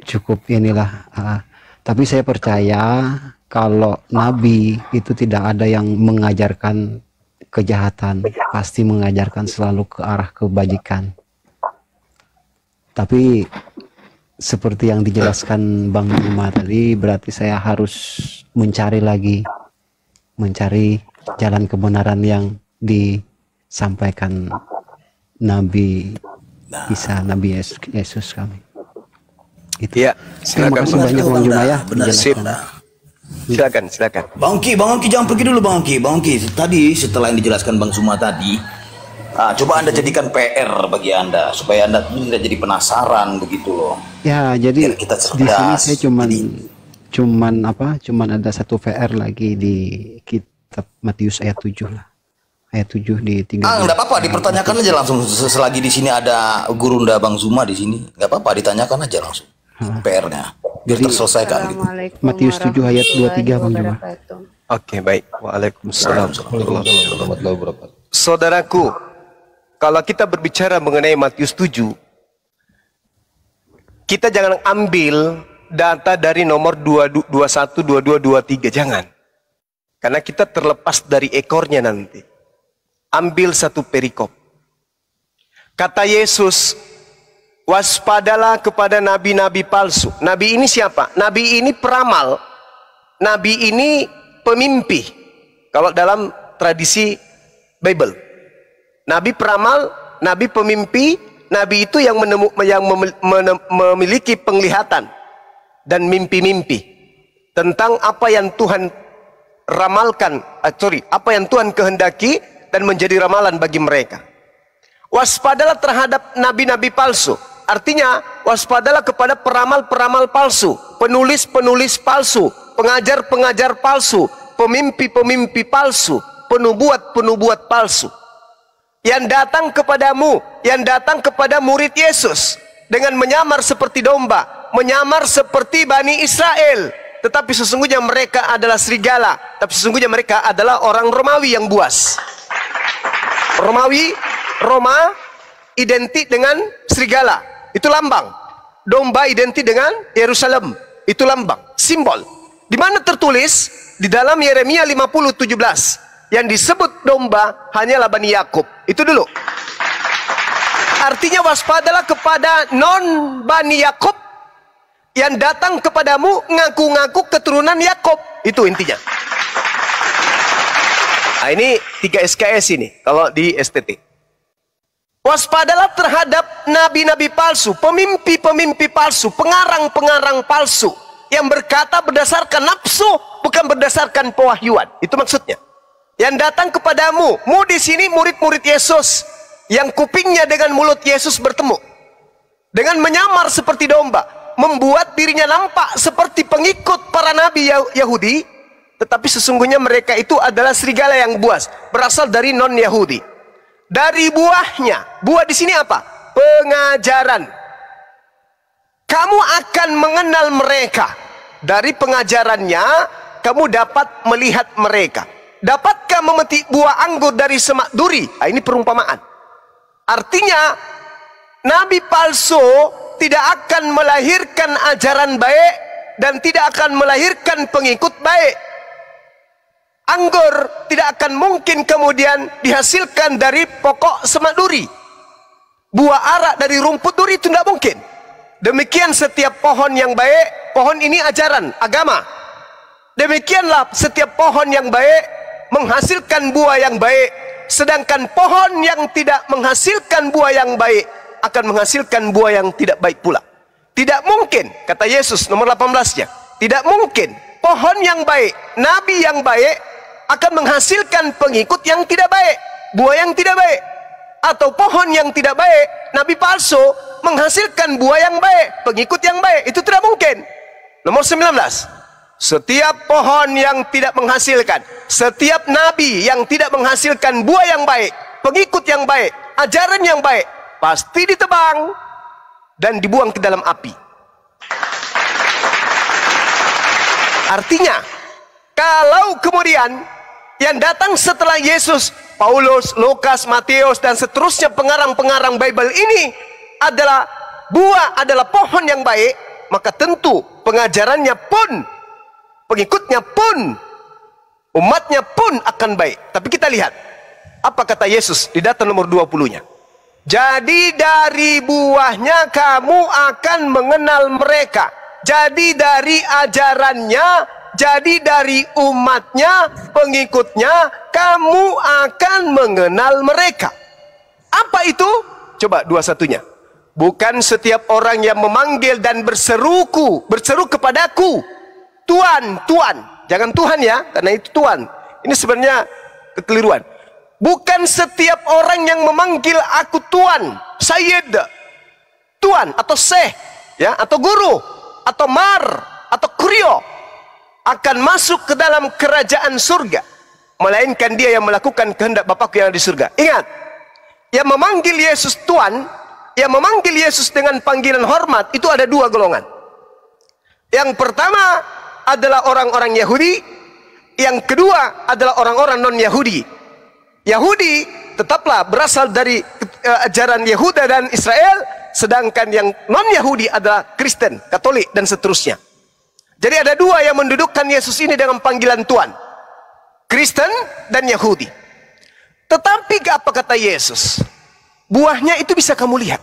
Cukup inilah. Tapi saya percaya kalau Nabi itu tidak ada yang mengajarkan kejahatan, pasti mengajarkan selalu ke arah kebajikan. Tapi seperti yang dijelaskan Bang Juma tadi, berarti saya harus mencari jalan kebenaran yang disampaikan Nabi Isa, Nabi Yesus kami. Itu. Ya, silakan. Terima kasih banyak Bang Juma ya. Silakan. Bang Ki jangan pergi dulu Bang Ki. Tadi setelah yang dijelaskan Bang Suma tadi, coba Anda jadikan PR bagi Anda supaya Anda tidak jadi penasaran begitu loh. Ya, jadi kita di sini saya cuman ada satu PR lagi di kitab Matius ayat 7 lah. Ayat 7 di 3. Enggak apa-apa, dipertanyakan aja langsung selagi di sini ada gurunda Bang Suma di sini. Enggak apa-apa, ditanyakan aja langsung. PR-nya biar terselesaikan gitu. Matius 7 ayat 23 Bang Juma. Oke, baik. Waalaikumsalam warahmatullahi wabarakatuh. Saudaraku, kalau kita berbicara mengenai Matius 7, kita jangan ambil data dari nomor 21, 22, 23, jangan. Karena kita terlepas dari ekornya nanti. Ambil satu perikop. Kata Yesus, waspadalah kepada nabi-nabi palsu. Nabi ini siapa? Nabi ini peramal. Nabi ini pemimpi. Kalau dalam tradisi Bible, nabi peramal, nabi pemimpi. Nabi itu yang memiliki penglihatan dan mimpi-mimpi tentang apa yang Tuhan ramalkan, apa yang Tuhan kehendaki dan menjadi ramalan bagi mereka. Waspadalah terhadap nabi-nabi palsu. Artinya, waspadalah kepada peramal-peramal palsu, penulis-penulis palsu, pengajar-pengajar palsu, pemimpi-pemimpi palsu, penubuat-penubuat palsu. Yang datang kepadamu, yang datang kepada murid Yesus dengan menyamar seperti domba, menyamar seperti Bani Israel, tetapi sesungguhnya mereka adalah serigala, tapi sesungguhnya mereka adalah orang Romawi yang buas. Roma identik dengan serigala, itu lambang. Domba identik dengan Yerusalem, itu lambang, simbol. Di mana tertulis? Di dalam Yeremia 50:17. Yang disebut domba hanyalah Bani Yakub. Itu dulu. Artinya waspadalah kepada non Bani Yakub yang datang kepadamu ngaku-ngaku keturunan Yakub. Itu intinya. Nah, ini 3 SKS ini kalau di STT. Waspadalah terhadap nabi-nabi palsu, pemimpi-pemimpi palsu, pengarang-pengarang palsu yang berkata berdasarkan nafsu, bukan berdasarkan pewahyuan. Itu maksudnya. Yang datang kepadamu, di sini murid-murid Yesus yang kupingnya dengan mulut Yesus bertemu, dengan menyamar seperti domba, membuat dirinya nampak seperti pengikut para nabi Yahudi, tetapi sesungguhnya mereka itu adalah serigala yang buas, berasal dari non-Yahudi. Dari buahnya, buah di sini apa? Pengajaran. Kamu akan mengenal mereka. Dari pengajarannya, kamu dapat melihat mereka. Dapatkah memetik buah anggur dari semak duri? Nah, ini perumpamaan. Artinya, nabi palsu tidak akan melahirkan ajaran baik dan tidak akan melahirkan pengikut baik. Anggur tidak akan mungkin kemudian dihasilkan dari pokok semak duri. Buah arak dari rumput duri itu tidak mungkin. Demikian setiap pohon yang baik, pohon ini ajaran, agama. Demikianlah setiap pohon yang baik menghasilkan buah yang baik. sedangkan pohon yang tidak menghasilkan buah yang baik akan menghasilkan buah yang tidak baik pula. Tidak mungkin, kata Yesus nomor 18-nya, tidak mungkin pohon yang baik, nabi yang baik akan menghasilkan pengikut yang tidak baik, buah yang tidak baik. Atau pohon yang tidak baik, nabi palsu, menghasilkan buah yang baik, pengikut yang baik. Itu tidak mungkin. Nomor 19, setiap pohon yang tidak menghasilkan, setiap nabi yang tidak menghasilkan buah yang baik, pengikut yang baik, ajaran yang baik, pasti ditebang dan dibuang ke dalam api. Artinya, kalau kemudian yang datang setelah Yesus, Paulus, Lukas, Matius, dan seterusnya pengarang-pengarang Bible ini adalah buah, adalah pohon yang baik, maka tentu pengajarannya pun, pengikutnya pun, umatnya pun akan baik. Tapi kita lihat, apa kata Yesus di data nomor 20-nya? Jadi dari buahnya kamu akan mengenal mereka. Jadi dari ajarannya, jadi dari umatnya, pengikutnya, kamu akan mengenal mereka. Apa itu? Coba 21-nya. Bukan setiap orang yang memanggil dan berseru kepadaku, Tuhan, Tuhan. Jangan Tuhan ya, karena itu Tuhan. Ini sebenarnya kekeliruan. Bukan setiap orang yang memanggil aku Tuhan, Sayyid, Tuhan atau Syekh, ya, atau guru, atau mar, atau kurio, akan masuk ke dalam kerajaan surga, melainkan dia yang melakukan kehendak Bapakku yang ada di surga. Ingat, yang memanggil Yesus Tuhan, yang memanggil Yesus dengan panggilan hormat, itu ada dua golongan. Yang pertama adalah orang-orang Yahudi, yang kedua adalah orang-orang non-Yahudi. Yahudi tetaplah berasal dari ajaran Yehuda dan Israel, sedangkan yang non-Yahudi adalah Kristen, Katolik, dan seterusnya. Jadi ada dua yang mendudukkan Yesus ini dengan panggilan Tuhan, Kristen dan Yahudi. Tetapi apa kata Yesus? Buahnya itu bisa kamu lihat.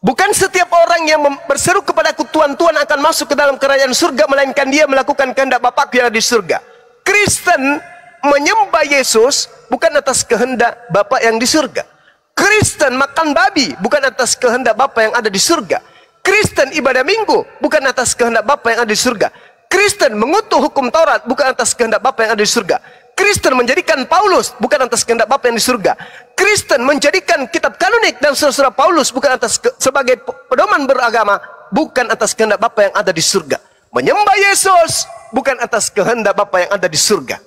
Bukan setiap orang yang berseru kepadaku Tuhan, Tuhan akan masuk ke dalam kerajaan surga, melainkan dia melakukan kehendak Bapakku yang ada di surga. Kristen menyembah Yesus bukan atas kehendak Bapa yang di surga. Kristen makan babi bukan atas kehendak Bapa yang ada di surga. Kristen ibadah minggu bukan atas kehendak Bapa yang ada di surga. Kristen mengutuk hukum Taurat bukan atas kehendak Bapa yang ada di surga. Kristen menjadikan Paulus bukan atas kehendak Bapa yang di surga. Kristen menjadikan kitab kanonik dan surah-surah Paulus bukan atas sebagai pedoman beragama, bukan atas kehendak Bapa yang ada di surga. Menyembah Yesus bukan atas kehendak Bapa yang ada di surga.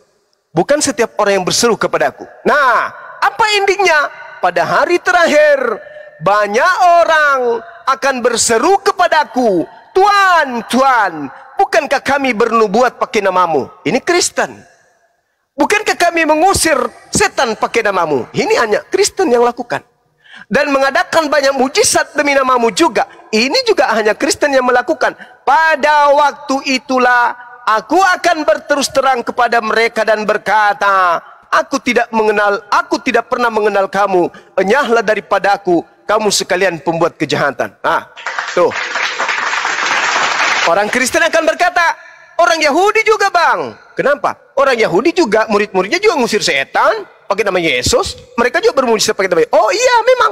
Bukan setiap orang yang berseru kepadaku. Nah, apa endingnya? Pada hari terakhir, banyak orang akan berseru kepadaku, Tuhan, Tuhan, bukankah kami bernubuat pakai namamu? Ini Kristen. Bukankah kami mengusir setan pakai namamu? Ini hanya Kristen yang lakukan. Dan mengadakan banyak mujizat demi namamu juga. Ini juga hanya Kristen yang melakukan. Pada waktu itulah aku akan berterus terang kepada mereka dan berkata, aku tidak pernah mengenal kamu. Enyahlah daripada aku, kamu sekalian pembuat kejahatan. Nah, tuh. Orang Kristen akan berkata, orang Yahudi juga bang. Kenapa? Orang Yahudi juga, murid-muridnya juga ngusir setan pakai nama Yesus. Mereka juga bermujizat pakai nama Yesus. Oh iya, memang.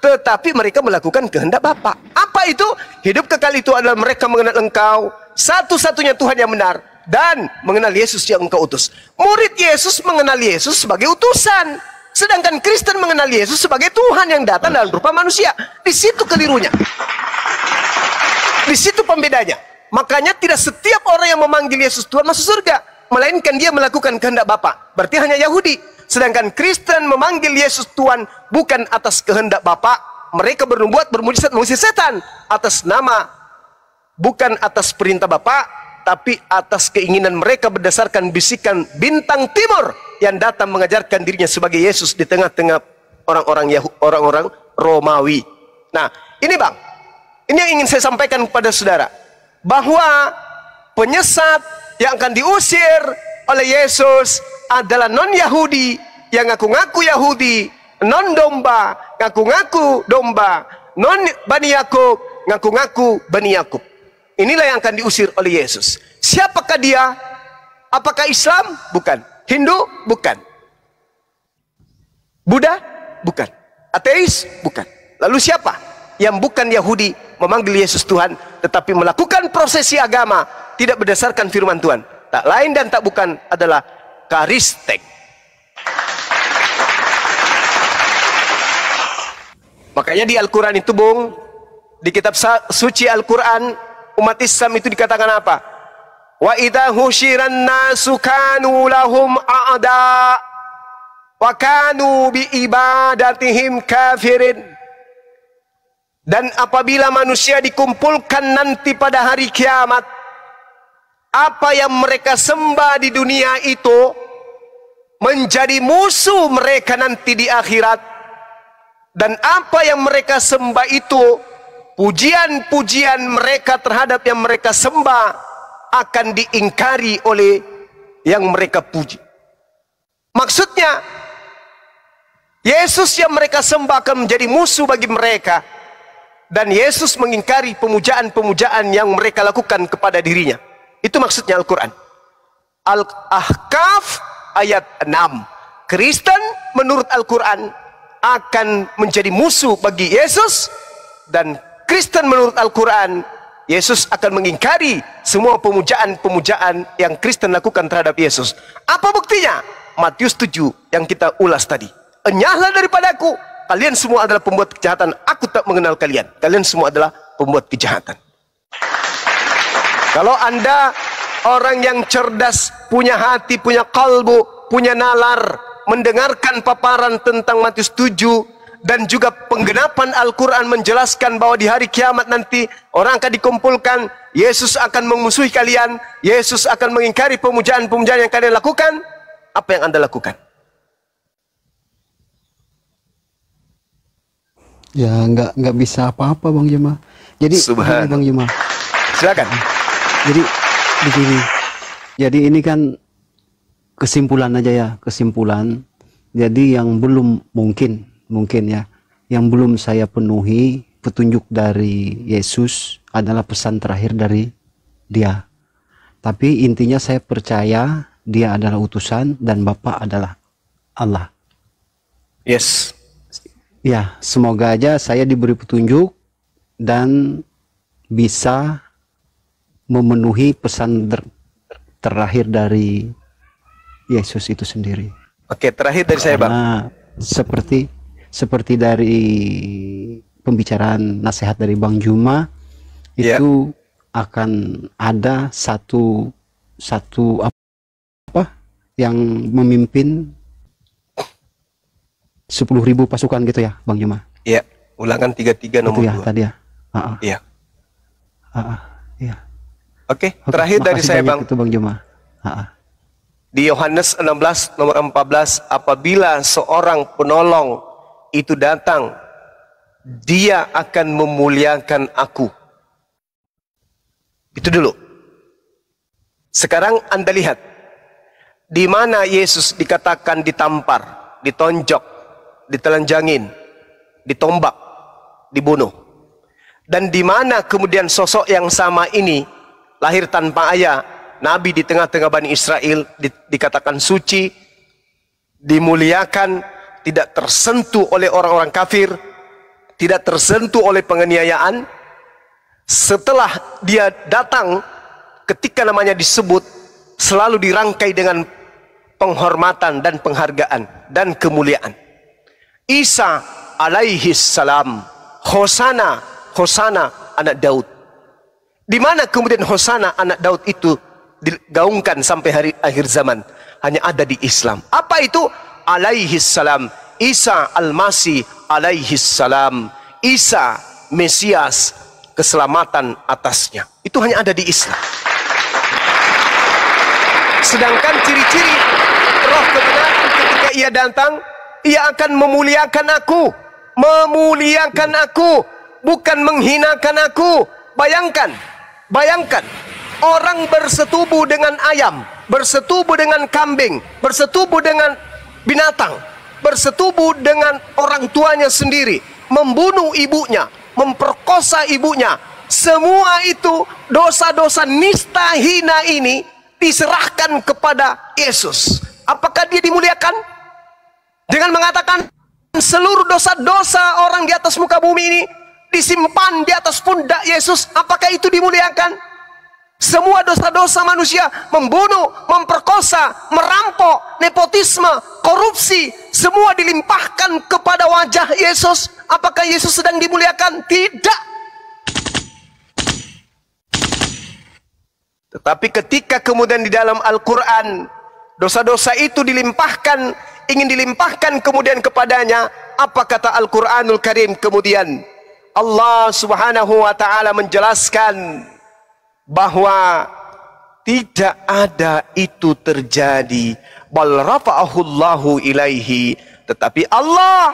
Tetapi mereka melakukan kehendak Bapa. Apa itu? Hidup kekal itu adalah mereka mengenal Engkau, satu-satunya Tuhan yang benar, dan mengenal Yesus yang Engkau utus. Murid Yesus mengenal Yesus sebagai utusan, sedangkan Kristen mengenal Yesus sebagai Tuhan yang datang dalam rupa manusia. Di situ kelirunya. Di situ pembedanya. Makanya tidak setiap orang yang memanggil Yesus Tuhan masuk surga, melainkan dia melakukan kehendak Bapa. Berarti hanya Yahudi. Sedangkan Kristen memanggil Yesus Tuhan bukan atas kehendak Bapa. Mereka bernubuat, bermujizat, mengusir setan atas nama, bukan atas perintah Bapa, tapi atas keinginan mereka berdasarkan bisikan bintang timur yang datang mengajarkan dirinya sebagai Yesus di tengah-tengah orang-orang Romawi. Nah, ini bang, ini yang ingin saya sampaikan kepada saudara, bahwa penyesat yang akan diusir oleh Yesus adalah non-Yahudi yang ngaku-ngaku Yahudi, non-domba, ngaku-ngaku domba, non-Bani Yakub, ngaku-ngaku Bani Yakub. Inilah yang akan diusir oleh Yesus. Siapakah dia? Apakah Islam? Bukan. Hindu? Bukan. Buddha? Bukan. Ateis? Bukan. Lalu siapa yang bukan Yahudi memanggil Yesus Tuhan, tetapi melakukan prosesi agama tidak berdasarkan firman Tuhan? Tak lain dan tak bukan adalah Karistek. Makanya di Al-Quran itu, Bung, di kitab suci Al-Quran, umat Islam itu dikatakan apa? Wa idza husyiran nasu kanu lahum a'da wa kanu bi ibadatihim kafirin. Dan apabila manusia dikumpulkan nanti pada hari kiamat, apa yang mereka sembah di dunia itu menjadi musuh mereka nanti di akhirat. Dan apa yang mereka sembah itu, pujian-pujian mereka terhadap yang mereka sembah akan diingkari oleh yang mereka puji. Maksudnya, Yesus yang mereka sembah akan menjadi musuh bagi mereka. Dan Yesus mengingkari pemujaan-pemujaan yang mereka lakukan kepada dirinya. Itu maksudnya Al-Quran. Al-Ahqaf ayat 6. Kristen menurut Al-Quran akan menjadi musuh bagi Yesus, dan Kristen menurut Al-Quran, Yesus akan mengingkari semua pemujaan-pemujaan yang Kristen lakukan terhadap Yesus. Apa buktinya? Matius 7 yang kita ulas tadi. Enyahlah daripadaku, kalian semua adalah pembuat kejahatan, aku tak mengenal kalian. Kalian semua adalah pembuat kejahatan. Kalau Anda orang yang cerdas, punya hati, punya kalbu, punya nalar, mendengarkan paparan tentang Matius 7 dan juga penggenapan Al-Quran menjelaskan bahwa di hari kiamat nanti orang akan dikumpulkan, Yesus akan memusuhi kalian, Yesus akan mengingkari pemujaan-pemujaan yang kalian lakukan, apa yang Anda lakukan? Ya nggak bisa apa-apa Bang Jemaah. Jadi Bang Jemaah, silakan. Jadi begini. Jadi ini kan kesimpulan aja ya, kesimpulan. Jadi yang belum mungkin ya, yang belum saya penuhi petunjuk dari Yesus adalah pesan terakhir dari Dia. Tapi intinya saya percaya Dia adalah utusan dan Bapa adalah Allah. Yes. Ya, semoga aja saya diberi petunjuk dan bisa memenuhi pesan terakhir dari Yesus itu sendiri. Oke, terakhir dari saya, Bang. Seperti dari pembicaraan nasihat dari Bang Juma, itu akan ada satu apa yang memimpin 10.000 pasukan gitu ya, Bang Juma? Iya, Ulangan 33 nomor 2. Ya, tadi ya. Iya. Iya. Oke, terakhir dari saya, Bang. Itu Bang Juma. Di Yohanes 16 nomor 14, apabila seorang penolong itu datang, dia akan memuliakan aku. Itu dulu. Sekarang Anda lihat, di mana Yesus dikatakan ditampar, ditonjok, ditelanjangin, ditombak, dibunuh. Dan di mana kemudian sosok yang sama ini lahir tanpa ayah, Nabi di tengah-tengah Bani Israel, dikatakan suci, dimuliakan, tidak tersentuh oleh orang-orang kafir, tidak tersentuh oleh penganiayaan. Setelah dia datang, ketika namanya disebut, selalu dirangkai dengan penghormatan dan penghargaan dan kemuliaan. Isa alaihi salam, Hosana, Hosana anak Daud. Di mana kemudian Hosana anak Daud itu digaungkan sampai hari akhir zaman? Hanya ada di Islam. Apa itu? Alaihi salam, Isa al-Masih alaihi salam, Isa Mesias, keselamatan atasnya. Itu hanya ada di Islam. Sedangkan ciri-ciri roh kebenaran ketika ia datang, ia akan memuliakan aku, bukan menghinakan aku. Bayangkan, orang bersetubuh dengan ayam, bersetubuh dengan kambing, bersetubuh dengan binatang, bersetubuh dengan orang tuanya sendiri, membunuh ibunya, memperkosa ibunya. Semua itu dosa-dosa nista hina ini diserahkan kepada Yesus. Apakah dia dimuliakan? Dengan mengatakan seluruh dosa-dosa orang di atas muka bumi ini disimpan di atas pundak Yesus, apakah itu dimuliakan? Semua dosa-dosa manusia, membunuh, memperkosa, merampok, nepotisme, korupsi, semua dilimpahkan kepada wajah Yesus. Apakah Yesus sedang dimuliakan? Tidak. Tetapi ketika kemudian di dalam Al-Quran dosa-dosa itu dilimpahkan, ingin dilimpahkan kemudian kepadanya, apa kata Al-Quranul Karim kemudian? Allah Subhanahu wa ta'ala menjelaskan bahwa tidak ada itu terjadi. Bal rafa'ahullahu ilaihi, tetapi Allah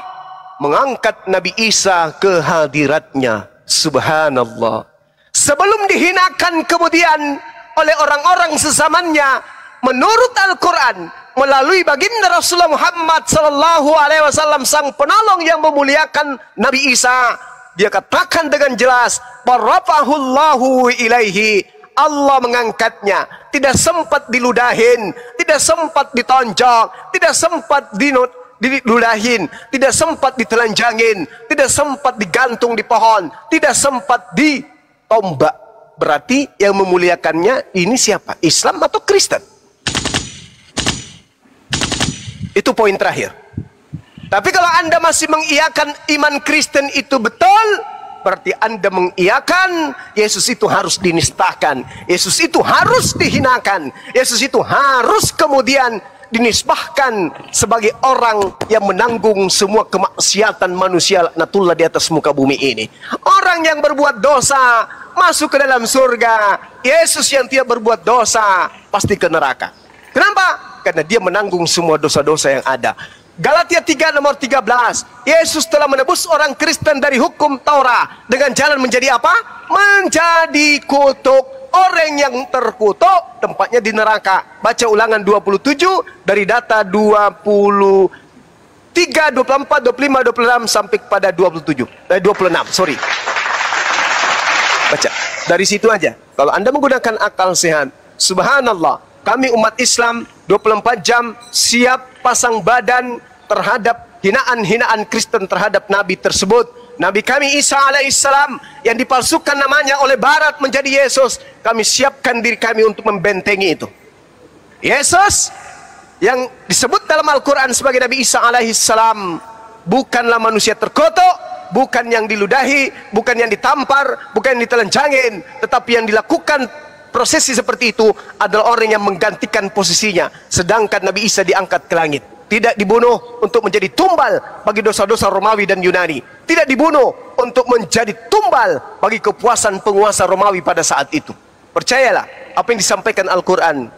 mengangkat Nabi Isa ke hadiratnya. Subhanallah. Sebelum dihinakan kemudian oleh orang-orang sezamannya, menurut Al-Quran, melalui baginda Rasulullah Muhammad sallallahu alaihi wasallam, sang penolong yang memuliakan Nabi Isa, dia katakan dengan jelas, barafahullahu ilaihi, Allah mengangkatnya. Tidak sempat diludahin, tidak sempat ditonjok, tidak sempat diludahin, tidak sempat ditelanjangin, tidak sempat digantung di pohon, tidak sempat ditombak. Berarti yang memuliakannya ini siapa? Islam atau Kristen? Itu poin terakhir. Tapi kalau Anda masih mengiyakan iman Kristen itu betul, berarti Anda mengiyakan Yesus itu harus dinistakan, Yesus itu harus dihinakan, Yesus itu harus kemudian dinisbahkan sebagai orang yang menanggung semua kemaksiatan manusia laknatullah di atas muka bumi ini. Orang yang berbuat dosa masuk ke dalam surga, Yesus yang tidak berbuat dosa pasti ke neraka. Kenapa? Karena dia menanggung semua dosa-dosa yang ada. Galatia 3 nomor 13, Yesus telah menebus orang Kristen dari hukum Taurat dengan jalan menjadi apa? Menjadi kutuk. Orang yang terkutuk tempatnya di neraka. Baca Ulangan 27 dari data 23, 24, 25, 26 sampai kepada 26. Sorry. Baca. Dari situ aja. Kalau Anda menggunakan akal sehat, subhanallah, kami umat Islam 24 jam siap pasang badan terhadap hinaan-hinaan Kristen terhadap Nabi tersebut. Nabi kami Isa alaihissalam yang dipalsukan namanya oleh Barat menjadi Yesus, kami siapkan diri kami untuk membentengi itu. Yesus yang disebut dalam Al-Quran sebagai Nabi Isa alaihissalam bukanlah manusia terkutuk, bukan yang diludahi, bukan yang ditampar, bukan yang ditelanjangin, tetapi yang dilakukan prosesi seperti itu adalah orang yang menggantikan posisinya. Sedangkan Nabi Isa diangkat ke langit, tidak dibunuh untuk menjadi tumbal bagi dosa-dosa Romawi dan Yunani, tidak dibunuh untuk menjadi tumbal bagi kepuasan penguasa Romawi pada saat itu. Percayalah, apa yang disampaikan Al-Quran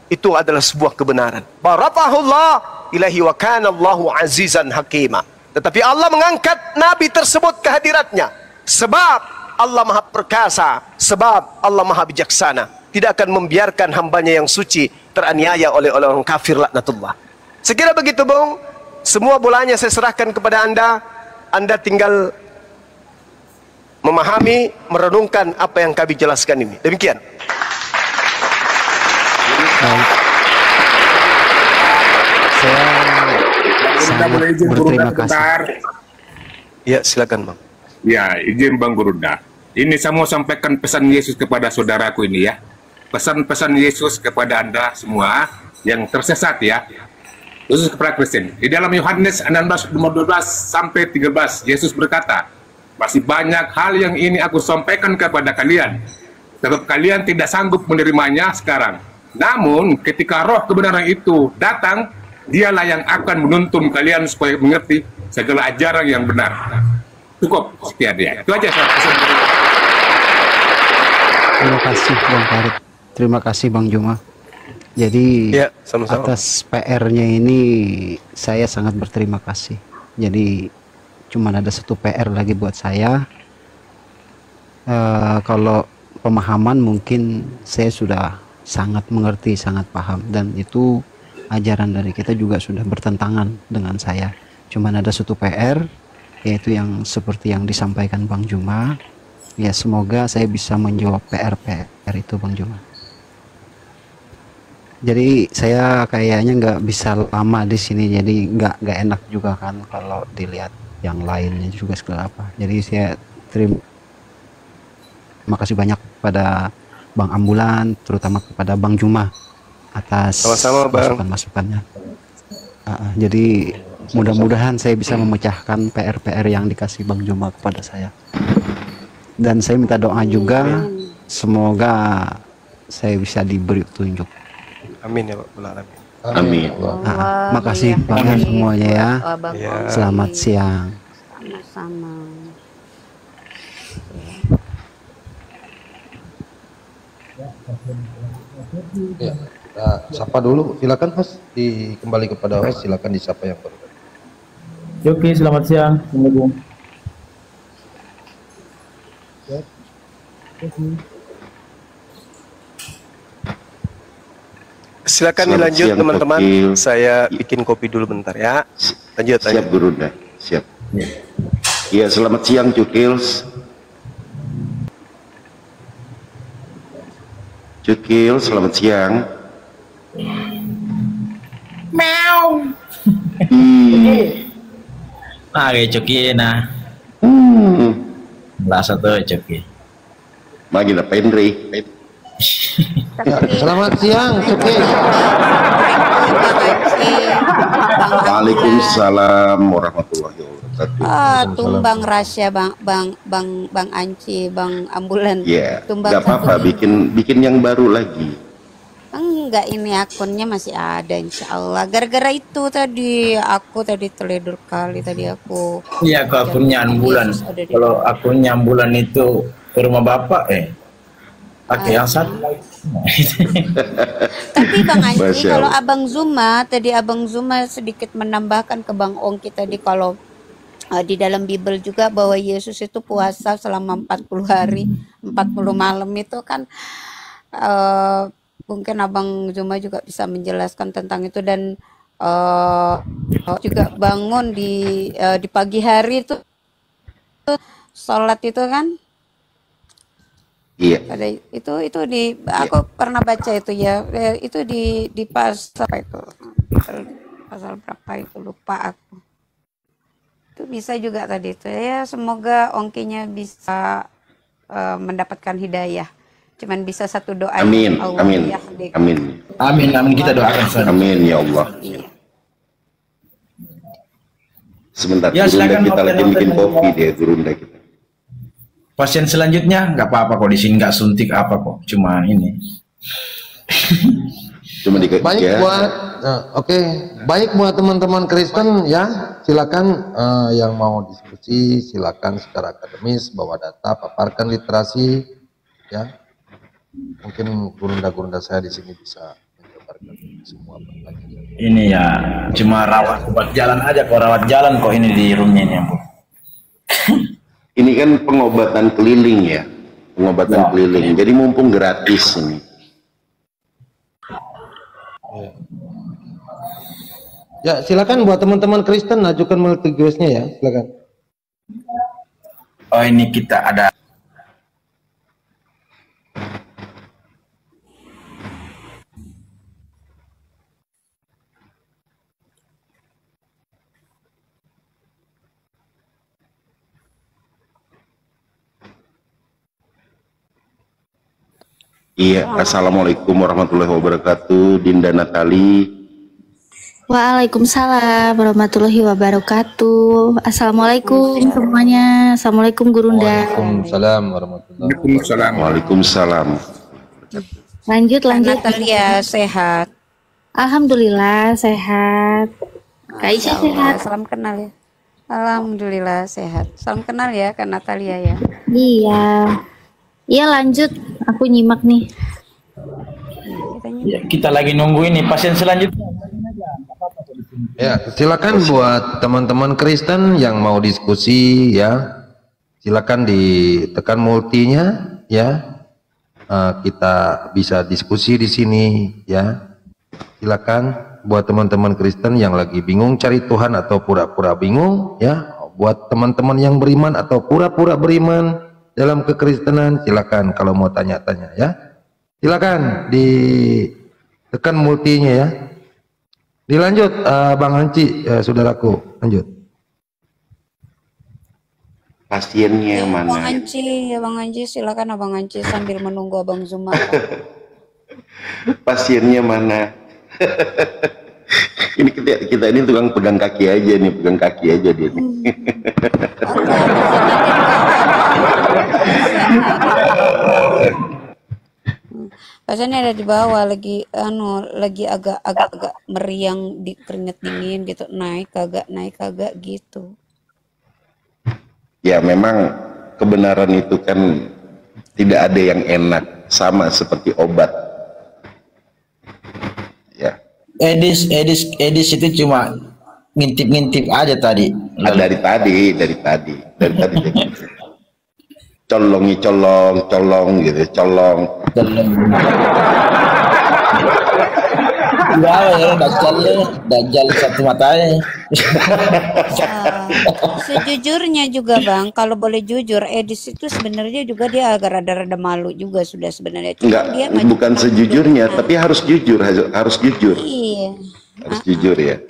itu adalah sebuah kebenaran. Barafahullah ilahi wa kana Allahu azizan hakima. Tetapi Allah mengangkat Nabi tersebut ke hadiratnya sebab Allah maha perkasa, sebab Allah maha bijaksana, tidak akan membiarkan hambanya yang suci teraniaya oleh orang kafir laknatullah. Sekira begitu Bung, semua bolanya saya serahkan kepada Anda. Anda tinggal memahami, merenungkan apa yang kami jelaskan ini. Demikian. Saya boleh izin berterima kasih. Ya, silakan Bang. Ya, izin Bang Gurunda. Ini saya mau sampaikan pesan Yesus kepada saudaraku ini ya. Pesan-pesan Yesus kepada Anda semua yang tersesat ya. Khusus kepada Kristen. Di dalam Yohanes 16 nomor 12 sampai 13, Yesus berkata, masih banyak hal yang ini aku sampaikan kepada kalian, sebab kalian tidak sanggup menerimanya sekarang. Namun ketika roh kebenaran itu datang, dialah yang akan menuntun kalian supaya mengerti segala ajaran yang benar. Cukup sekian dia. Itu aja saya pesan. Terima kasih Bang Farid. Terima kasih Bang Juma. Jadi ya, sama-sama. Atas PR-nya ini saya sangat berterima kasih. Jadi cuma ada satu PR lagi buat saya. Kalau pemahaman mungkin saya sudah sangat mengerti, sangat paham, dan itu ajaran dari kita juga sudah bertentangan dengan saya. Cuma ada satu PR, yaitu yang seperti yang disampaikan Bang Juma. Ya, semoga saya bisa menjawab PR itu Bang Juma. Jadi saya kayaknya nggak bisa lama di sini, jadi nggak enak juga kan kalau dilihat yang lainnya juga segala apa. Jadi saya terima kasih banyak pada Bang Ambulan, terutama kepada Bang Juma atas masukan-masukannya. Jadi mudah-mudahan saya bisa memecahkan PR-PR yang dikasih Bang Juma kepada saya. Dan saya minta doa juga, semoga saya bisa diberi petunjuk. Amin ya Pak. Amin. Makasih banyak semuanya ya. Selamat siang. Sama-sama. Ya, sapa dulu, silakan host, kembali kepada host, silakan disapa yang baru. Oke, selamat siang. Assalamualaikum. Silakan dilanjut teman-teman. Saya bikin kopi dulu bentar ya. Lanjut. Siap Gurunda, siap. Ya, selamat siang Cukils. Cukil, selamat siang. Meow. Kayak Cuki nah. Lah satu Cuki. Bagi lah Pendri. Ya, selamat siang Cuki. Waalaikumsalam warahmatullahi wabarakatuh. Tumbang rahasia Bang Anci, Bang Ambulan. Ya, Tumbang nggak apa-apa, bikin yang baru lagi. Enggak, ini akunnya masih ada insya Allah. Gara-gara itu tadi aku teledur kali tadi aku. Iya, ke akunnya Ambulan. Kalau akunnya Ambulan itu ke rumah bapak pakai yang satu. Tapi Bang Anci, kalau Abang Zuma sedikit menambahkan ke Bang Ongki tadi, kalau di dalam Bible juga bahwa Yesus itu puasa selama 40 hari 40 malam itu kan, mungkin Abang Zuma juga bisa menjelaskan tentang itu. Dan juga bangun di pagi hari itu sholat itu kan. Iya. Ada itu di aku pernah baca itu ya, itu di pasal itu, pasal berapa itu lupa aku. Itu bisa juga tadi itu ya. Semoga Ongkinya bisa mendapatkan hidayah. Cuman bisa satu doa. Amin, amin, amin, amin, kita doakan. Amin ya Allah. Iya. Sebentar, ya, Gurunda kita lagi bikin kopi dia, Gurunda kita. Pasien selanjutnya nggak apa-apa kok, di sini nggak suntik apa kok, cuma ini. Cuma baik ya. Buat baik buat teman-teman Kristen ya, silakan yang mau diskusi silakan secara akademis, bawa data, paparkan literasi ya. Mungkin gurunda-gurunda saya di sini bisa menjabarkan semua pertanyaan. Ini ya cuma rawat jalan aja kok, rawat jalan kok ini di roomnya ini, Bu. Ini kan pengobatan keliling ya, pengobatan keliling. Jadi mumpung gratis ini. Ya, silakan buat teman-teman Kristen ajukan multigrace-nya ya, silakan. Oh, ini kita ada. Iya, assalamualaikum warahmatullahi wabarakatuh, Dinda Natali. Waalaikumsalam warahmatullahi wabarakatuh. Assalamualaikum semuanya. Assalamualaikum Gurunda. Waalaikumsalam warahmatullahi wabarakatuh. Waalaikumsalam. Lanjut. Natalia sehat. Alhamdulillah sehat. Kaisyah sehat. Salam kenal ya. Alhamdulillah sehat. Salam kenal ya Kak Natalia ya. Iya lanjut. Aku nyimak nih. Ya, kita lagi nunggu ini pasien selanjutnya. Ya, silakan buat teman-teman Kristen yang mau diskusi ya, silakan ditekan multinya ya. Kita bisa diskusi di sini ya. Silakan buat teman-teman Kristen yang lagi bingung cari Tuhan atau pura-pura bingung ya. Buat teman-teman yang beriman atau pura-pura beriman dalam kekristenan, silakan kalau mau tanya-tanya ya. Silakan tekan multinya ya. Dilanjut Bang Anci, saudaraku, lanjut. Pasiennya yang mana? Bang Anci, ya Bang Anci, silakan Abang Anci sambil menunggu Abang Zuma. Pasiennya mana? Ini kita ini tukang pegang kaki aja nih, pegang kaki aja dia nih. Pasiennya ada di bawah, lagi agak meriang, di keringet dingin gitu, naik kagak gitu. Ya memang kebenaran itu kan tidak ada yang enak, sama seperti obat. Ya. Edis itu cuma ngintip-ngintip aja tadi. Dari tadi. Colong gitu, colong. Ya, dajjal satu matanya. Sejujurnya juga Bang, kalau boleh jujur, Edis itu sebenarnya juga dia agak rada-rada malu juga sudah sebenarnya. Enggak, dia bukan sejujurnya, tapi harus jujur. Iya. Harus jujur ya.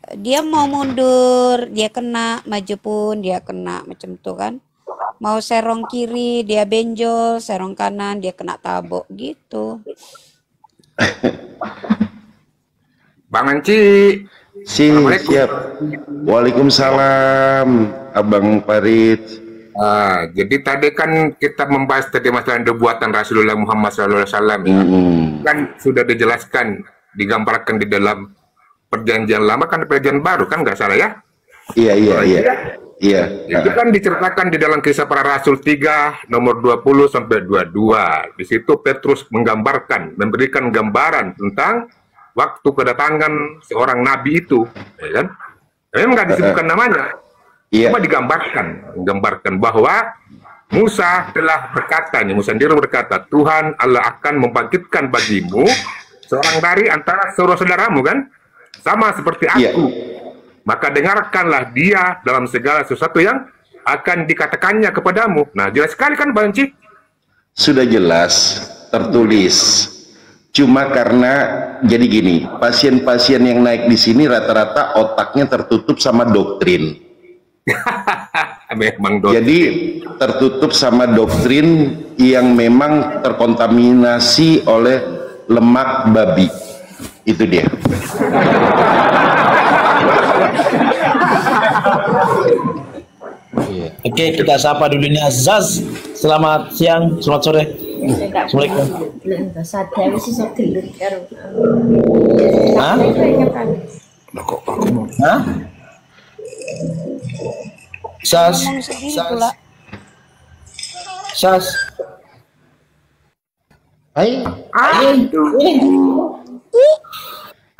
Dia mau mundur, dia kena, maju pun dia kena, macam tuh kan. Mau serong kiri, dia benjol, serong kanan, dia kena tabok gitu. Bang Anci. Siap. Waalaikumsalam, Abang Farid. Jadi tadi kan kita membahas tadi masalah nubuatan Rasulullah Muhammad SAW. Kan sudah dijelaskan, digambarkan di dalam perjanjian lama kan perjanjian baru kan, nggak salah ya? Iya. Itu kan diceritakan di dalam Kisah Para Rasul 3 nomor 20 sampai 22. Di situ Petrus memberikan gambaran tentang waktu kedatangan seorang nabi itu, ya kan? Memang nggak disebutkan namanya, cuma digambarkan bahwa Musa telah berkata, Musa sendiri berkata, Tuhan Allah akan membangkitkan bagimu seorang dari antara saudara-saudaramu kan, sama seperti aku. Maka dengarkanlah dia dalam segala sesuatu yang akan dikatakannya kepadamu. Nah, jelas sekali kan Bang Anci? Sudah jelas, tertulis. Cuma karena jadi gini, pasien-pasien yang naik di sini rata-rata otaknya tertutup sama doktrin. Memang doktrin. Jadi tertutup sama doktrin yang memang terkontaminasi oleh lemak babi. Itu dia. Oke, kita sapa dulu nih Azaz. Selamat siang, selamat sore. Assalamualaikum. Hah? Hah? Sas.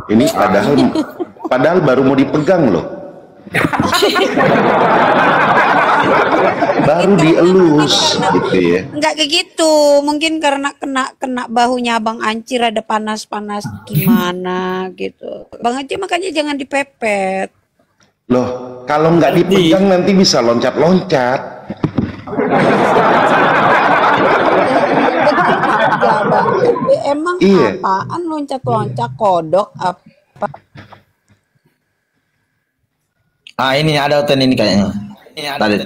Ini padahal baru mau dipegang loh. Baru dielus gitu ya. Enggak kayak gitu, mungkin karena kena bahunya Bang Anci rada panas-panas gimana gitu. Bang Anci makanya jangan dipepet. Loh, kalau nggak dipegang nanti bisa loncat-loncat. Emang apaan loncat-loncat, kodok apa? Ini ada hotel ini kayaknya. Tadi.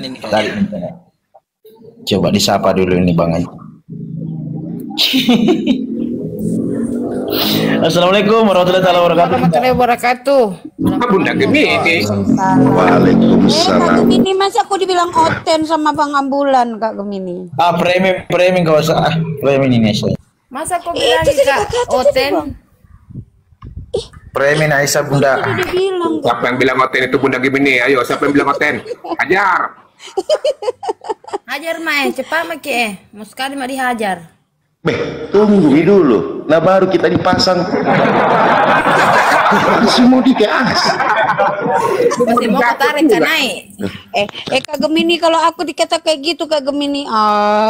Coba disapa dulu ini Bang Anci. Assalamualaikum warahmatullahi wabarakatuh. Bunda Gemini. Waalaikumsalam. Kak Gemini, masa aku dibilang oten sama Bang Ambulan, Kak Gemini? Premium gak usah. Premium ini saya. Masa kau bilang Kak oten? Premium Aisyah Bunda. Siapa yang bilang oten itu Bunda Gemini? Ayo, siapa yang bilang oten? Hajar. Hajar Mae, cepat Maki mau sekali mah dihajar. Tunggu dulu. Nah baru kita dipasang. Langsung mau dikeas. Masih mau ketarik kan naik. Kak Gemini, kalau aku dikata kayak gitu Kak Gemini,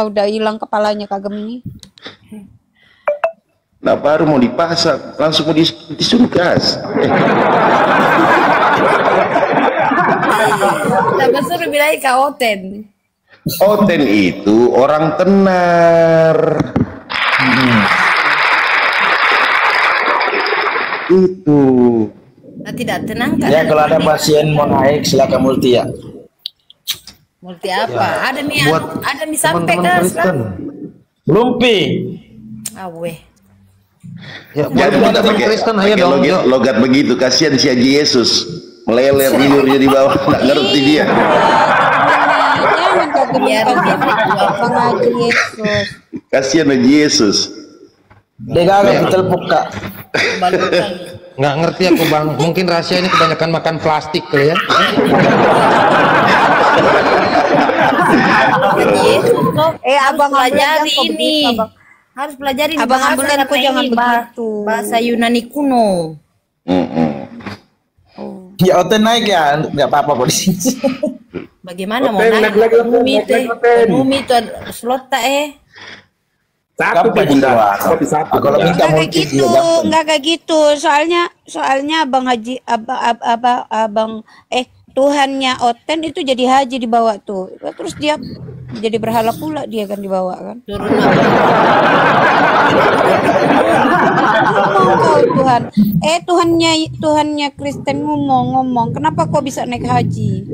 udah hilang kepalanya Kak Gemini. Nah baru mau dipasang, langsung mau disuruh gas. Lah besar bilang Kak Oten. Oten itu orang tenar. Itu. Nah, tidak tenang kan? Ya kalau ada pasien mau naik silakan multi ya. Multi apa? Ada nih, ada nih sampai Teman-teman kan? Kristen. Belum pi. Awe. Ya, buat Jangan kita teman-teman pakai Kristen ayo dong. logat begitu, kasihan si Haji Yesus meleler tidurnya di bawah, nggak ngerti dia. Jangan Bang Haji Yesus. Kasihan Haji Yesus. Dia gak ditelepon kak. Nggak ngerti aku Bang. Mungkin rahasia ini kebanyakan makan plastik kali ya. Abang pelajari ini. Harus pelajari Abang ambulan kok jangan begitu. Bahasa Yunani kuno. Ya Oten naik ya, nggak apa-apa kok di sini. Bagaimana mau naik? Penumi itu slot tak Satu bunda. Kalau minta Nggak kayak multi gitu, nggak kayak gitu. Soalnya Abang Haji, abang Tuhannya Oten itu jadi haji dibawa tuh. Terus dia jadi berhala pula dia kan dibawa kan. Ngomong kau Tuhan. Tuhannya Kristen ngomong. Kenapa kau bisa naik haji?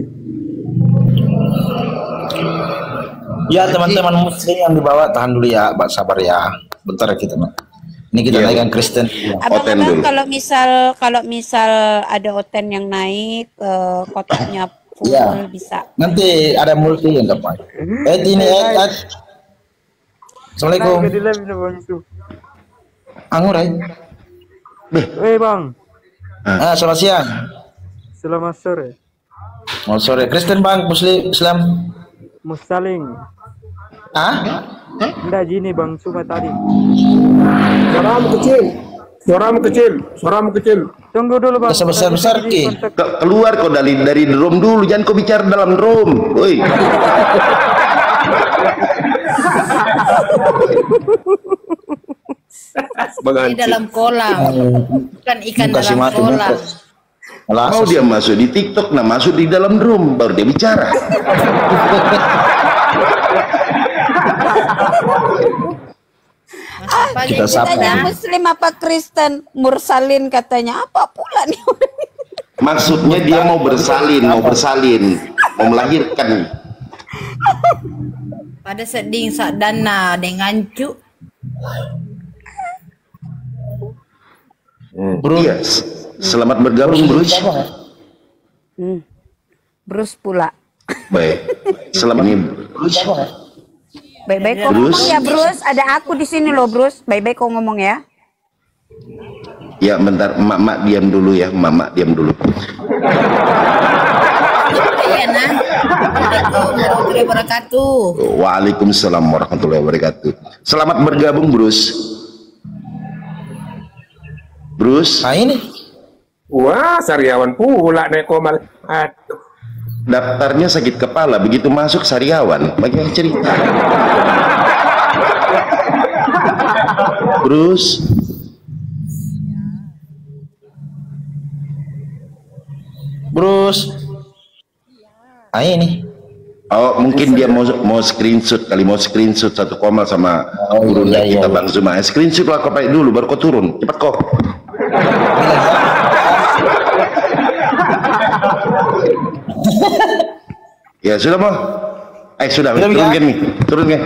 Ya teman-teman muslim yang dibawa tahan dulu ya, Mbak sabar ya. Bentar kita Mbak. Ini kita naikkan Kristen. Abang-abang kalau misal ada Oten yang naik kotaknya full bisa. Nanti ada multi yang dapat. Ini Assalamualaikum. Anggur Bang. Selamat siang. Selamat sore. Selamat sore. Kristen Bang, Muslim, Islam. Musaling. Enggak gini Bang, cuma tadi. Suaramu kecil. Tunggu dulu Bang. Besar ki. Keluar kau dari drum dulu, jangan kau bicara dalam drum. Woi. Di dalam kolam. Bukan ikan dalam kolam. Mau dia masuk di TikTok, masuk di dalam drum, baru dia bicara. Kita Muslim apa Kristen? Mursalin katanya. Apa pula nih? Maksudnya dia mau bersalin, mau melahirkan. Pada seding sadana dengan cu. Iya. Selamat bergabung, Bruce. Bruce pula. Baik. Selamat ini, Bruce. Baik-baik kau ngomong ya, Bruce. Ada aku di sini loh, Bruce. Baik-baik kau ngomong ya. Ya, bentar. Mak diam dulu ya. Mak diam dulu. Warahmatullahi wabarakatuh. Waalaikumsalam warahmatullahi wabarakatuh. Selamat bergabung, Bruce. Bruce. Nah ini. Wah, sariawan pula nek komal. Aduh. Daftarnya sakit kepala, begitu masuk sariawan. Bagaimana cerita? Bruce. Ini. Oh, mungkin dia mau screenshot kali, mau screenshot satu komal sama guru kita Bang Zuma. Screenshot lah kau pakai dulu, baru kau turun. Cepat kau. Ya sudah mau. Sudah turun nih, turun kan.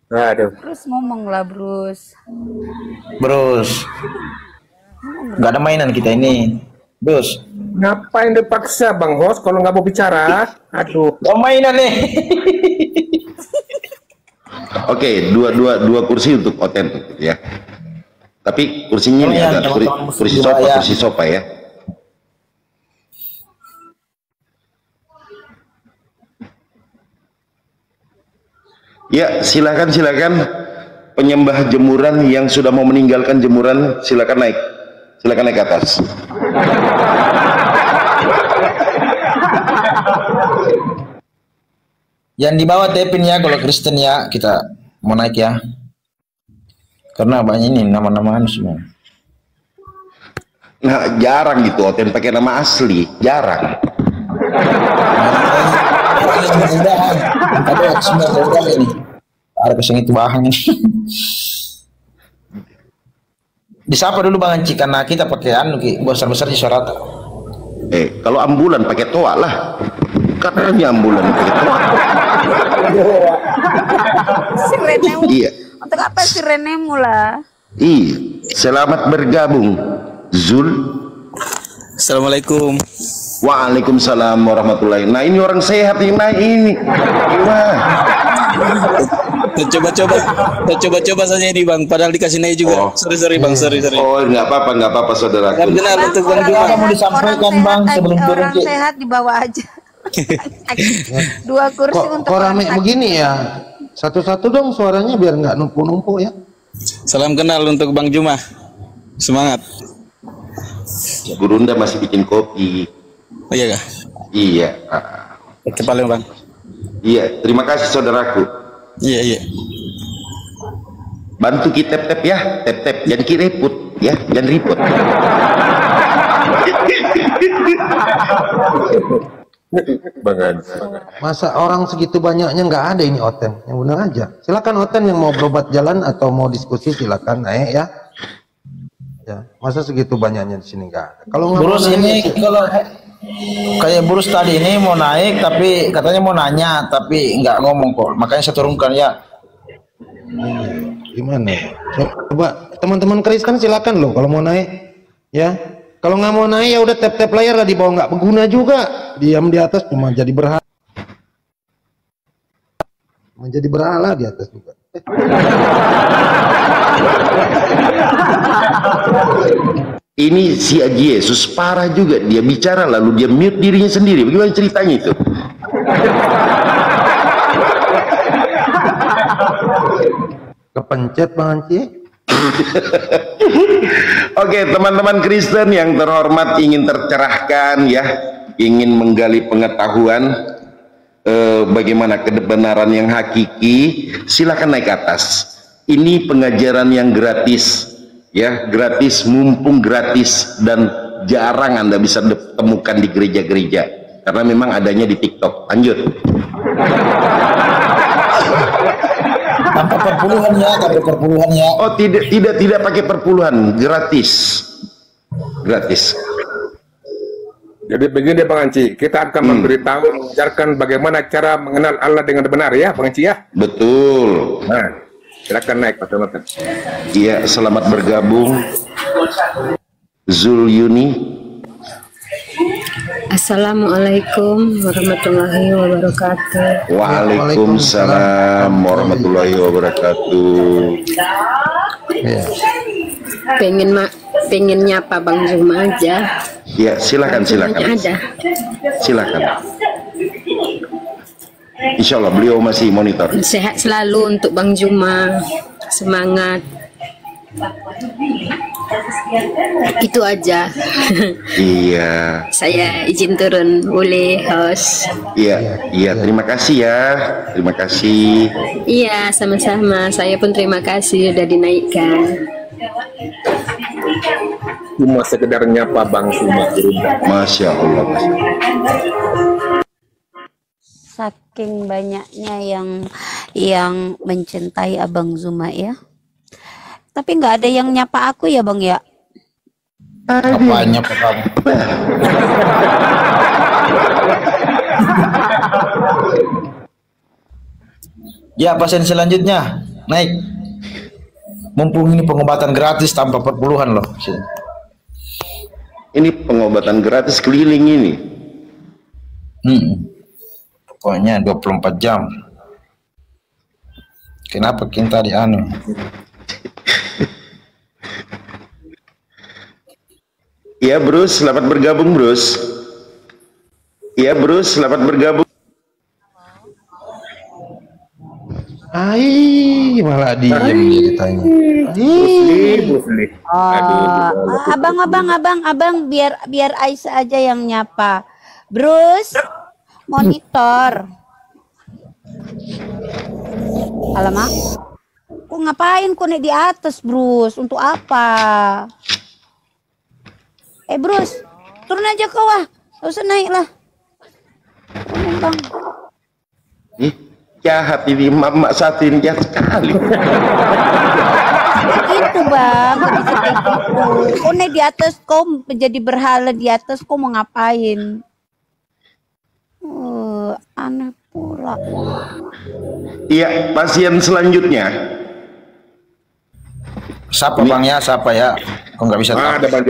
Aduh. Terus ngomong lah, Bruce. Nggak ada mainan kita ini, Bruce. Ngapain dipaksa Bang Host kalau nggak mau bicara? Aduh. Nggak mainan nih. Oke, dua kursi untuk Oten ya. Tapi kursinya ini ada kursi sofa ya. Ya, silakan penyembah jemuran yang sudah mau meninggalkan jemuran, silakan naik ke atas. Yang di bawah tepin ya kalau Kristen ya, kita mau naik ya. Karena banyak ini nama-nama semua. Nah, jarang gitu Oten pakai nama asli, jarang. ada keseng itu bahannya. Disapa dulu Bang Anci karena kita pakai anu besar-besar di suara. Kalau ambulan pakai toa lah. Katanya ambulan pakai toa. Sirenemu. Iya. Untuk apa sirenemu lah? Selamat bergabung, Zul. Assalamualaikum. Waalaikumsalam warahmatullahi. Nah ini orang sehat yang naik ini. Coba saja ini Bang. Padahal dikasih naik juga. Sorry Bang, sorry. Oh nggak apa saudara. Salam kenal untuk Bang Juma. Mau disampaikan Bang sebelum turun. Orang sehat dibawa aja. 2 kursi untuk kok rame begini ya? Satu-satu dong suaranya biar nggak numpuk-numpuk ya. Salam kenal untuk Bang Juma. Semangat. Gurunda masih bikin kopi. Oh iya kah? Iya. Kepala Bang. Iya, terima kasih saudaraku. Iya. Bantu kita tap ya, tap, jangan kireput ya, jangan ribut. Masa orang segitu banyaknya nggak ada ini Oten, yang benar aja. Silakan Oten yang mau berobat jalan atau mau diskusi silakan naik ya. Ya, masa segitu banyaknya di sini nggak ada. Kalau Burus ini kalau kayak Burus tadi ini mau naik tapi katanya mau nanya tapi nggak ngomong kok, makanya saya turunkan ya. Gimana? Coba teman-teman Kristen silakan loh kalau mau naik ya. Kalau nggak mau naik ya udah tap layar lah di bawah, nggak berguna juga. Diam di atas cuma jadi berhala. Menjadi berhala di atas juga. Ini si Haji Yesus parah juga, dia bicara lalu dia mute dirinya sendiri. Bagaimana ceritanya itu? Kepencet Bang Anci. Oke, teman-teman Kristen yang terhormat, ingin tercerahkan ya, ingin menggali pengetahuan bagaimana kebenaran yang hakiki, silakan naik ke atas. Ini pengajaran yang gratis ya, gratis, mumpung gratis dan jarang Anda bisa temukan di gereja-gereja karena memang adanya di TikTok. Lanjut. Tanpa perpuluhan ya, Oh, tidak pakai perpuluhan, gratis. Jadi begini Bang Anci, kita akan memberitahu, mengajarkan bagaimana cara mengenal Allah dengan benar ya Bang Anci ya. Betul. Nah, silakan naik teman-teman. Iya, selamat bergabung, Zul Yuni. Assalamualaikum warahmatullahi wabarakatuh. Waalaikumsalam warahmatullahi wabarakatuh. Pengen nyapa Bang Juma aja. Ya, silakan. Ada. Silakan. Insya Allah beliau masih monitor. Sehat selalu untuk Bang Juma. Semangat. Itu aja. Iya. Saya izin turun, boleh host? Iya. Terima kasih ya. Terima kasih. Iya, sama-sama. Saya pun terima kasih sudah dinaikkan. Cuma sekedar nyapa Bang Juma. Masya Allah. Saking banyaknya yang mencintai Abang Zuma ya. Tapi nggak ada yang nyapa aku ya Bang ya. Apanya Pak kamu? Ya, pasien selanjutnya naik. Mumpung ini pengobatan gratis tanpa perpuluhan loh. Ini pengobatan gratis keliling ini. Pokoknya 24 jam. Kenapa kita di anu? Iya Bruce, selamat bergabung Bruce. Iya Bruce, selamat bergabung. Malah diem ditanya. Abang, biar Aisyah aja yang nyapa. Bruce, monitor. Alamak, kok ngapain kok naik di atas Bruce? Untuk apa? Bruce, turun aja ke bawah, gak usah naik lah. Turun Bang. Jahat ini, Mak Sati ini jahat sekali. Itu bang, gak bisa kayak gitu. Kau naik di atas, kau menjadi berhala di atas, kau mau ngapain? Aneh pula. Iya, pasien selanjutnya. Siapa bang ya? Siapa ya? Kok nggak bisa tahu? Ada Pak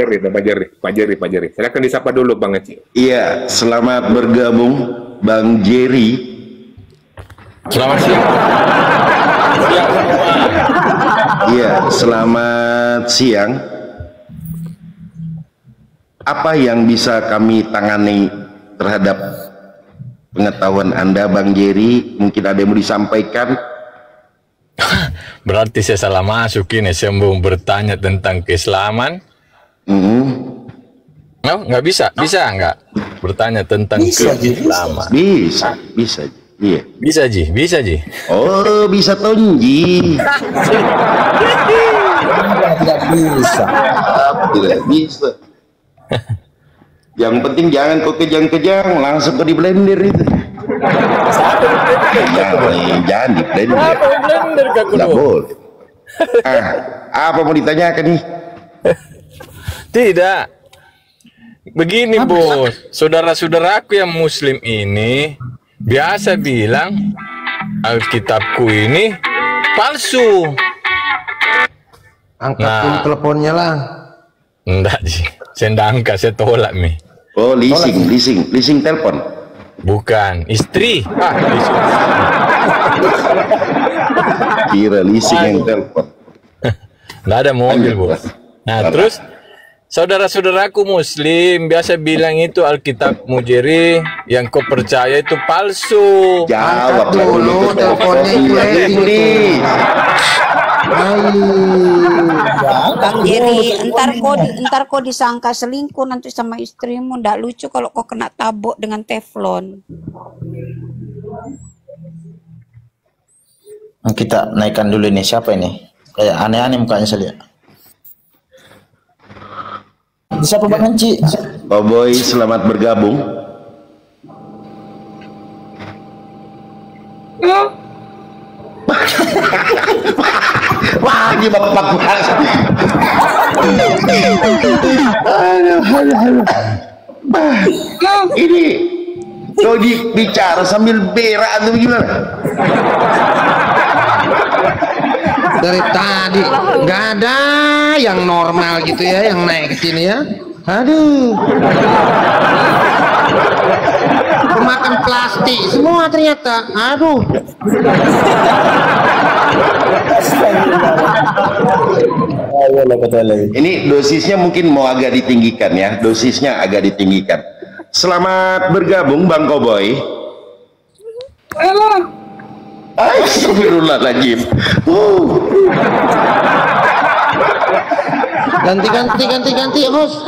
Jerry. Saya akan disapa dulu Bang Eci. Iya, selamat bergabung Bang Jerry. Selamat siang. Iya, selamat siang. Apa yang bisa kami tangani terhadap pengetahuan Anda, Bang Jerry? Mungkin ada yang mau disampaikan? Berarti saya salah masuk ini, saya mau bertanya tentang keislaman. No, nggak bisa nggak bertanya tentang keislaman. Bisa. Iya. Bisa Ji. Oh, bisa Tonji. Tidak bisa. Yang penting jangan kau kejang-kejang, langsung kau di blender itu. Jangan di blender. Tidak boleh. Apa mau ditanyakan nih? Tidak. Begini bos, saudara-saudaraku yang muslim ini biasa bilang Alkitabku ini palsu. Angkat dulu teleponnya lah. Enggak Ji, saya enggak angkat, saya tolak nih. Oh, leasing telepon. Bukan, istri. Kira leasing yang telepon. Nggak ada mobil bos. Nah terus saudara-saudaraku muslim biasa bilang itu Alkitab Mujeri yang kau percaya itu palsu. Jawab dulu teleponnya itu. Bang Jerry, entar kau disangka selingkuh nanti sama istrimu. Nggak lucu kalau kau kena tabok dengan teflon. Kita naikkan dulu ini, siapa ini? Kayak aneh-aneh mukanya saya lihat. Siapa Bang Enci? Pak Boy, selamat bergabung. Wah, ini bapak ini kau bicara sambil berak atau gimana? Dari tadi nggak ada yang normal gitu ya, yang naik ke sini ya. Aduh, pemakan plastik semua ternyata. Aduh. Ini dosisnya mungkin mau agak ditinggikan ya, dosisnya agak ditinggikan. Selamat bergabung Bang Koboy. Astagfirullahaladzim. Ganti host.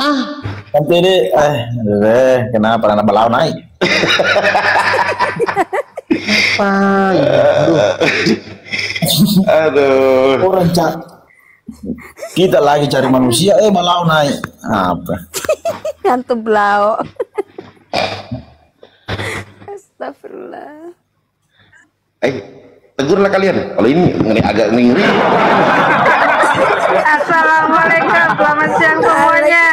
Ganti deh. Kenapa anak belawan naik? Aduh. Orang kita lagi cari manusia, belawan naik. Apa? Hantu belau. Astagfirullah. Tegurlah kalian. Kalau ini agak ngeri. Assalamualaikum, selamat siang semuanya.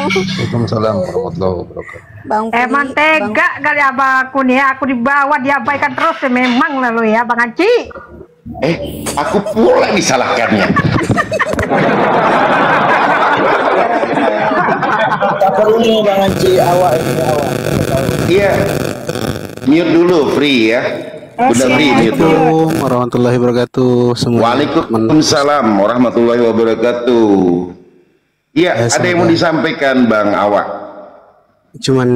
Waalaikumsalam warahmatullahi wabarakatuh. Emang tega kali abangku nih, aku dibawa diabaikan terus memang lalu ya Bang Anci. Aku pula disalahkannya. Tak perlu Bang Anci, awak. Iya. Mute dulu, free ya. Udah free mute dulu. Warahmatullahi wabarakatuh semua. Waalaikumsalam warahmatullahi wabarakatuh. Iya, ada yang mau disampaikan Bang Awak? Cuman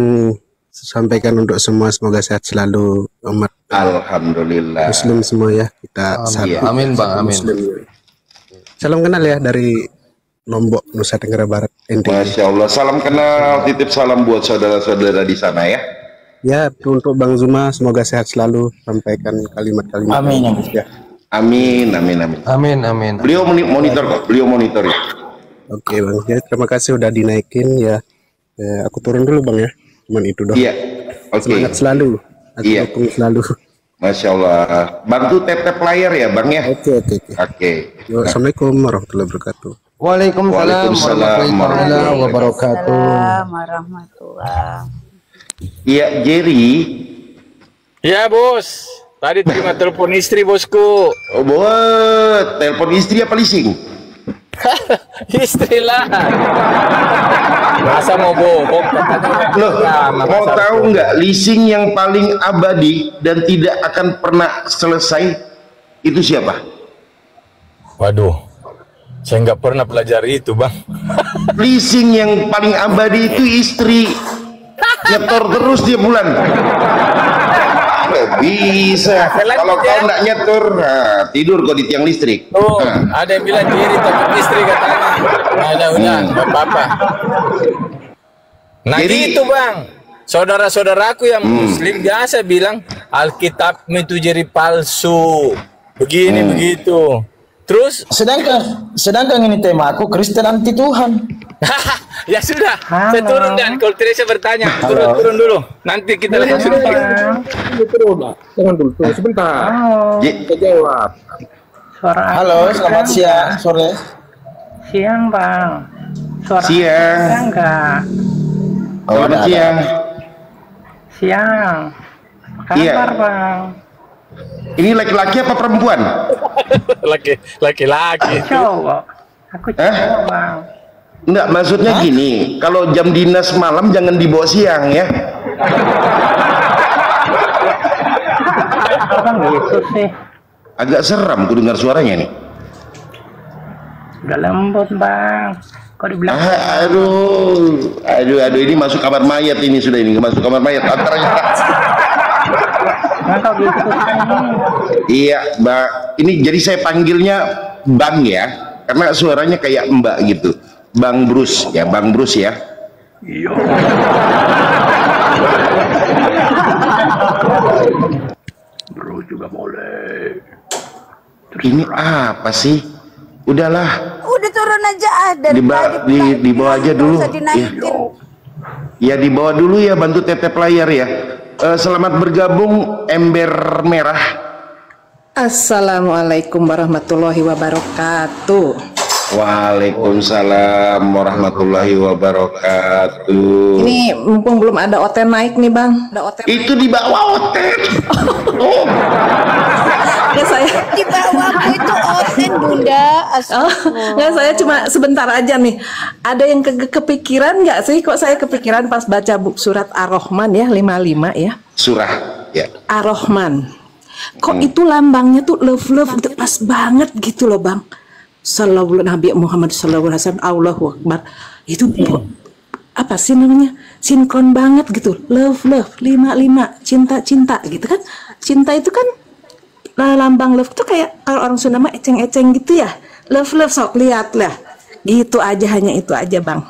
sampaikan untuk semua, semoga sehat selalu umat. Alhamdulillah. Muslim semua ya, kita satu. Amin Bang, amin. Muslim. Salam kenal ya dari Lombok, Nusa Tenggara Barat. Masya Allah, salam kenal, titip salam buat saudara-saudara di sana ya. Ya, untuk Bang Zuma, semoga sehat selalu, sampaikan kalimat-kalimat. Amin. Ya. Amin. Beliau monitor kok, beliau monitor ya. Oke Bang, ya, terima kasih udah dinaikin ya. Aku turun dulu Bang ya, cuman itu doang. Iya, oke. Semangat selalu, aku dukung selalu. Masya Allah. Bantu tap layar ya Bang ya. Oke. Assalamualaikum warahmatullahi wabarakatuh. Waalaikumsalam warahmatullahi wabarakatuh. Iya, Jerry. Ya bos, tadi terima telepon istri bosku. Oh buat, telepon istri apa leasing? Istri lah. Masa mau bohong? Loh, mau tahu nggak leasing yang paling abadi dan tidak akan pernah selesai itu siapa? Waduh, saya nggak pernah pelajari itu bang. Leasing yang paling abadi itu istri. Nyetor terus tiap bulan. Nggak bisa. Kalau kau nggak nyetor, nah, tidur kau di tiang listrik. Oh, ada yang bilang diri takut istri katanya. Ada udah, nggak apa-apa. Nah Jadi, gitu bang, saudara-saudaraku yang muslim biasa bilang Alkitab itu jadi palsu, begini begitu. Terus sedangkan ini tema aku Kristen anti Tuhan. Ya sudah, saya turun dan kalau Teresa bertanya, turun dulu. Nanti kita langsung. Turun lah, jangan dulu, sebentar. Kita jawab. Halo, selamat siang, sore. Siang Bang. Siang. Enggak. Selamat siang. Siang. Iya. Kabar Bang. Ini laki-laki apa perempuan? Laki-laki. Cowok. Aku cowok Bang. Enggak, maksudnya gini, kalau jam dinas malam jangan dibawa siang ya. Bang gitu sih. Agak seram ku dengar suaranya nih. Udah lembut Bang. Kok dibilang? Aduh, ini masuk kamar mayat ini sudah ini masuk kamar mayat antaranya. Nah, kalau gitu Iya, Mbak. Ini jadi saya panggilnya Bang ya, karena suaranya kayak Mbak gitu. Bang Bruce ya, Bang Bruce ya. Iya. Bro juga boleh. Ini apa sih? Udahlah. Udah turun aja dari Dibawa aja dulu. Ya dibawa dulu ya, bantu tap layar ya. Selamat bergabung Ember Merah. Assalamualaikum warahmatullahi wabarakatuh. Waalaikumsalam warahmatullahi wabarakatuh. Ini mumpung belum ada Oten naik nih Bang. Itu di bawah Oten. Oh. Ya saya di bawah itu Oten Bunda. Nggak, saya cuma sebentar aja nih. Ada yang kepikiran nggak sih? Kok saya kepikiran pas baca surat Ar-Rahman ya 55 ya. Surah ya. Ar-Rahman. Kok itu lambangnya tuh love itu pas banget gitu loh Bang. Sallallahu Nabi Muhammad sallallahu alaihi wasallam, Allahu Akbar. Itu apa sih namanya? Sinkron banget gitu. Love 55, cinta gitu kan. Cinta itu kan lambang love tuh kayak kalau orang Sunda mah eceng-eceng gitu ya. Love sok lihat lah. Gitu aja, hanya itu aja Bang.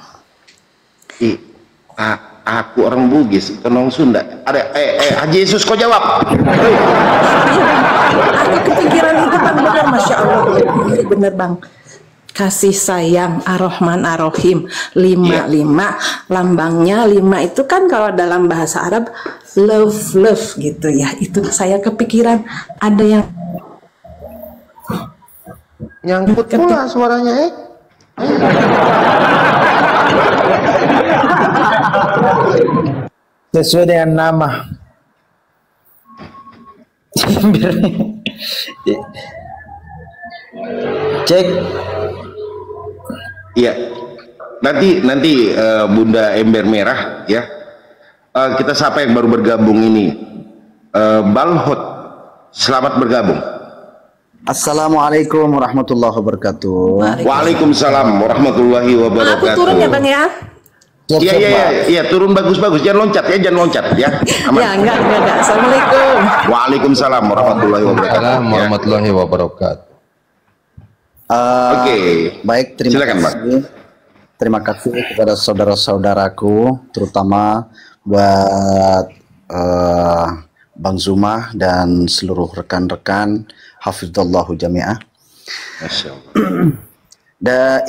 Aku orang Bugis, kenong Sunda. Ada Haji Yesus kau jawab. Aku kepikiran itu Bang, benar Masya Allah. Bener Bang. Kasih sayang Ar-Rahman Ar-Rahim 55 lambangnya 5 itu kan kalau dalam bahasa Arab love gitu ya. Itu saya kepikiran ada yang nyangkut pula suaranya sesuai dengan nama. Cek. Iya. Nanti Bunda Ember Merah ya. Kita sapa yang baru bergabung ini. Balhot. Selamat bergabung. Assalamualaikum warahmatullahi wabarakatuh. Waalaikumsalam warahmatullahi wabarakatuh. Aku turun ya Bang ya. Iya, turun bagus-bagus. Jangan loncat ya. Aman. Ya, enggak. Assalamualaikum. Waalaikumsalam warahmatullahi wabarakatuh. Oke. Baik, terima kasih kepada saudara-saudaraku, terutama buat Bang Zuma dan seluruh rekan-rekan hafizallahu jami'ah.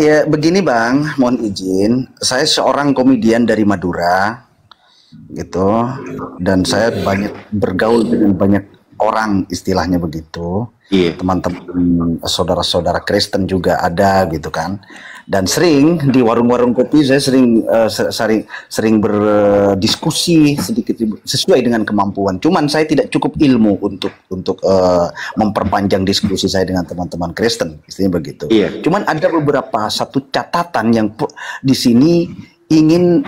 Ya, begini Bang, mohon izin, saya seorang komedian dari Madura gitu, dan saya banyak bergaul dengan banyak orang, istilahnya begitu. Teman-teman saudara-saudara Kristen juga ada gitu kan. Dan sering di warung-warung kopi saya sering berdiskusi sedikit sesuai dengan kemampuan. Cuman saya tidak cukup ilmu untuk memperpanjang diskusi saya dengan teman-teman Kristen, istilahnya begitu. Cuman ada beberapa satu catatan yang di sini ingin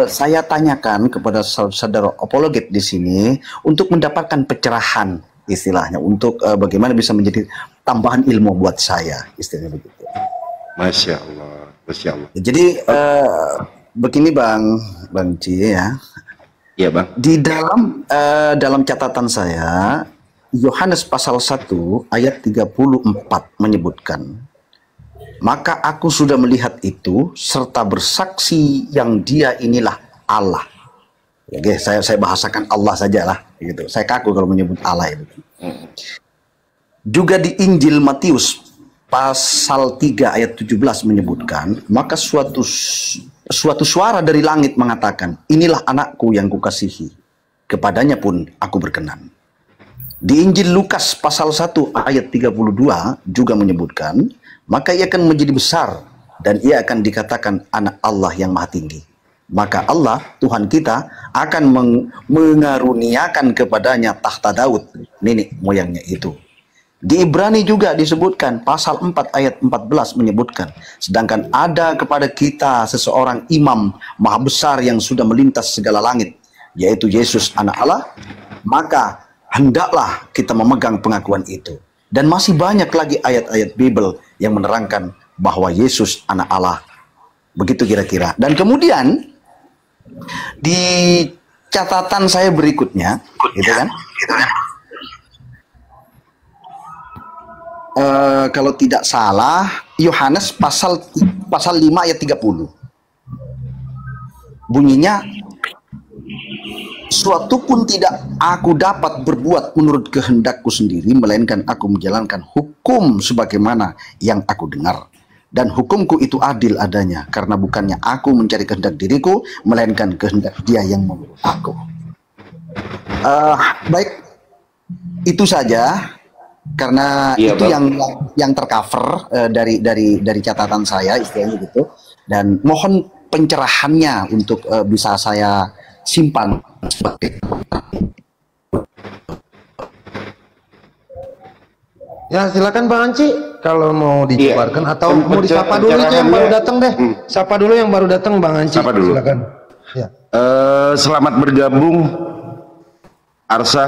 saya tanyakan kepada saudara apologet di sini untuk mendapatkan pencerahan, istilahnya untuk bagaimana bisa menjadi tambahan ilmu buat saya, istilahnya begitu. Masya Allah, Masya Allah. Jadi begini Bang Ci ya. Iya Bang. Di dalam catatan saya, Yohanes pasal 1 ayat 34 menyebutkan, maka aku sudah melihat itu serta bersaksi yang dia inilah Allah. Oke, saya bahasakan Allah sajalah gitu. Saya kaku kalau menyebut Allah itu. Juga di Injil Matius pasal 3 ayat 17 menyebutkan, maka suatu suara dari langit mengatakan, inilah anakku yang kukasihi, kepadanya pun aku berkenan. Di Injil Lukas pasal 1 ayat 32 juga menyebutkan, maka ia akan menjadi besar dan ia akan dikatakan anak Allah yang maha tinggi. Maka Allah, Tuhan kita, akan mengaruniakan kepadanya tahta Daud, nenek moyangnya itu. Di Ibrani juga disebutkan, pasal 4 ayat 14 menyebutkan, sedangkan ada kepada kita seseorang imam maha besar yang sudah melintas segala langit, yaitu Yesus anak Allah, maka hendaklah kita memegang pengakuan itu. Dan masih banyak lagi ayat-ayat Bible yang menerangkan bahwa Yesus anak Allah. Begitu kira-kira. Dan kemudian di catatan saya berikutnya, gitu kan? Kalau tidak salah, Yohanes pasal 5 ayat 30. Bunyinya, suatu pun tidak aku dapat berbuat menurut kehendakku sendiri, melainkan aku menjalankan hukum sebagaimana yang aku dengar. Dan hukumku itu adil adanya, karena bukannya aku mencari kehendak diriku, melainkan kehendak Dia yang memilih aku. Baik, itu saja. Karena itu yang tercover dari catatan saya, istilahnya gitu. Dan mohon pencerahannya untuk bisa saya simpan. Ya silakan Bang Anci kalau mau dijabarkan atau mau disapa dulu itu yang baru datang deh. Sapa dulu yang baru datang Bang Anci. Sapa dulu. Silakan. Ya. Selamat bergabung Arsa.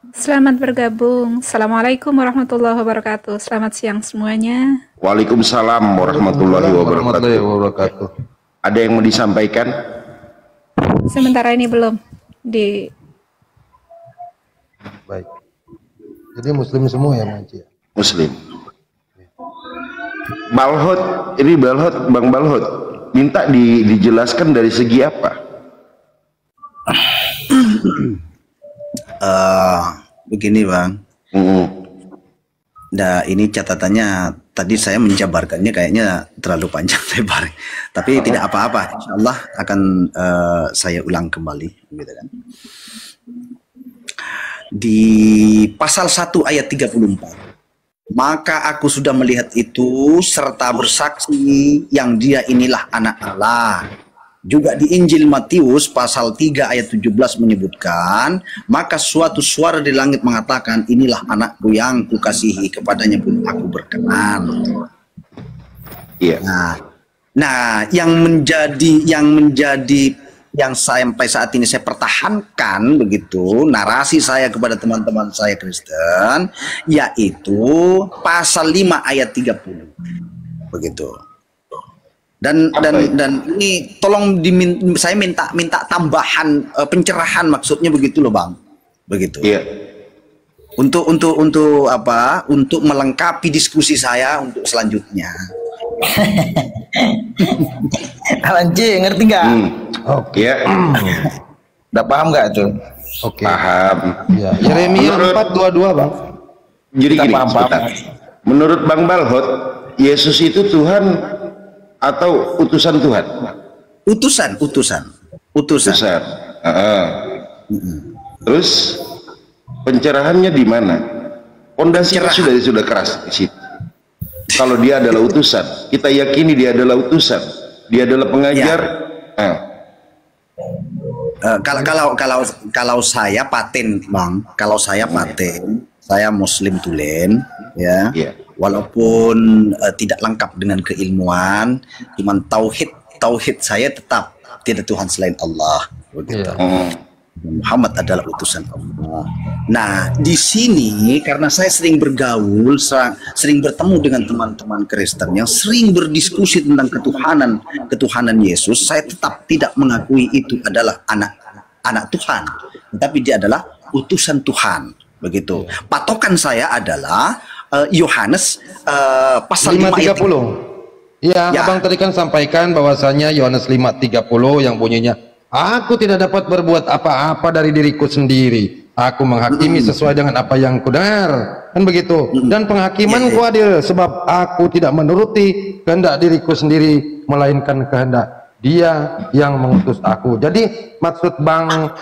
Selamat bergabung. Assalamualaikum warahmatullahi wabarakatuh. Selamat siang semuanya. Waalaikumsalam warahmatullahi wabarakatuh. Ada yang mau disampaikan? Sementara ini belum Baik. Jadi Muslim semua ya Bang Anci? Muslim. Balhot, ini Bang Balhot, minta dijelaskan dari segi apa? Begini Bang. Nah ini catatannya tadi saya menjabarkannya kayaknya terlalu panjang lebar, tapi tidak apa-apa. Insya Allah akan saya ulang kembali, gitu kan. Di pasal 1 ayat 34, maka aku sudah melihat itu serta bersaksi yang Dia inilah anak Allah. Juga di Injil Matius pasal 3 ayat 17 menyebutkan, maka suatu suara di langit mengatakan, inilah anakku yang kukasihi, kepadanya pun aku berkenan. Nah, yang sampai saat ini saya pertahankan begitu narasi saya kepada teman-teman saya Kristen, yaitu pasal 5 ayat 30 begitu. Dan ini tolong saya minta tambahan pencerahan, maksudnya begitu loh Bang, begitu. Untuk apa? Untuk melengkapi diskusi saya untuk selanjutnya. Alanci, ngerti nggak? Oke. Udah paham nggak tuh? Oke. Paham. Ya. Yeremia 4:22 Bang. Jadi gini, menurut Bang Balhot, Yesus itu Tuhan atau utusan Tuhan? Utusan. Terus Pencerahannya di mana? Pondasinya sudah keras di situ. Kalau dia adalah utusan, kita yakini dia adalah utusan, dia adalah pengajar. Kalau saya paten, Bang, kalau saya paten, saya Muslim tulen, ya. Walaupun tidak lengkap dengan keilmuan, cuman tauhid saya tetap tidak Tuhan selain Allah, begitu. Muhammad adalah utusan Allah. Nah, di sini karena saya sering bergaul, sering bertemu dengan teman-teman Kristen yang sering berdiskusi tentang ketuhanan Yesus, saya tetap tidak mengakui itu adalah anak Tuhan, tetapi dia adalah utusan Tuhan, begitu. Patokan saya adalah Yohanes pasal 5:30. Iya, Abang tadi kan sampaikan bahwasanya Yohanes 5:30 yang bunyinya, aku tidak dapat berbuat apa-apa dari diriku sendiri. Aku menghakimi sesuai dengan apa yang kudengar. Kan begitu. Dan penghakimanku adil sebab aku tidak menuruti kehendak diriku sendiri, melainkan kehendak Dia yang mengutus aku. Jadi maksud Bang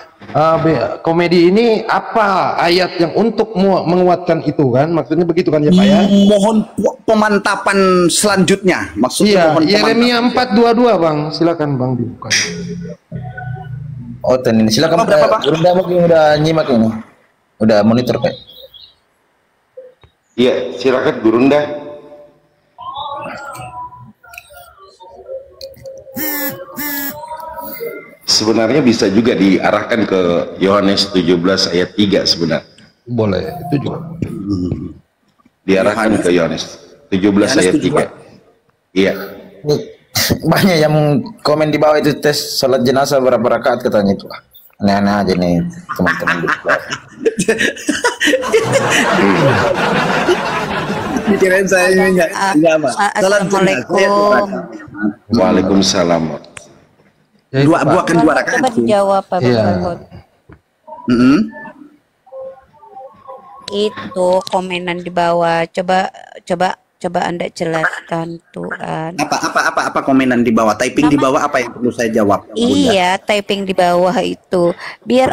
komedi ini apa ayat yang untuk menguatkan itu kan? Maksudnya begitu kan ya Pak ya? Mohon pemantapan selanjutnya. Maksudnya mohon Yeremia 4:22 Bang. Silakan Bang dibuka. Oh, ini silakan udah mungkin udah nyimak ini. Udah monitor Pak. Iya, silakan Gurunda. Sebenarnya bisa juga diarahkan ke Yohanes 17 ayat 3 sebenarnya. Boleh, itu juga. Diarahkan ke Yohanes 17 ayat 3. Iya. Banyak yang komen di bawah itu tes salat jenazah berapa rakaat katanya itu. Aneh-aneh aja nih teman-teman. Kirain saya ini enggak apa. Assalamualaikum. Waalaikumsalam. Dua rakaat. Coba dijawab Pak Bagot. Itu komenan di bawah. Coba Anda jelaskan tuh kan. Apa komenan di bawah? Typing di bawah apa yang perlu saya jawab? Iya, typing di bawah itu. Biar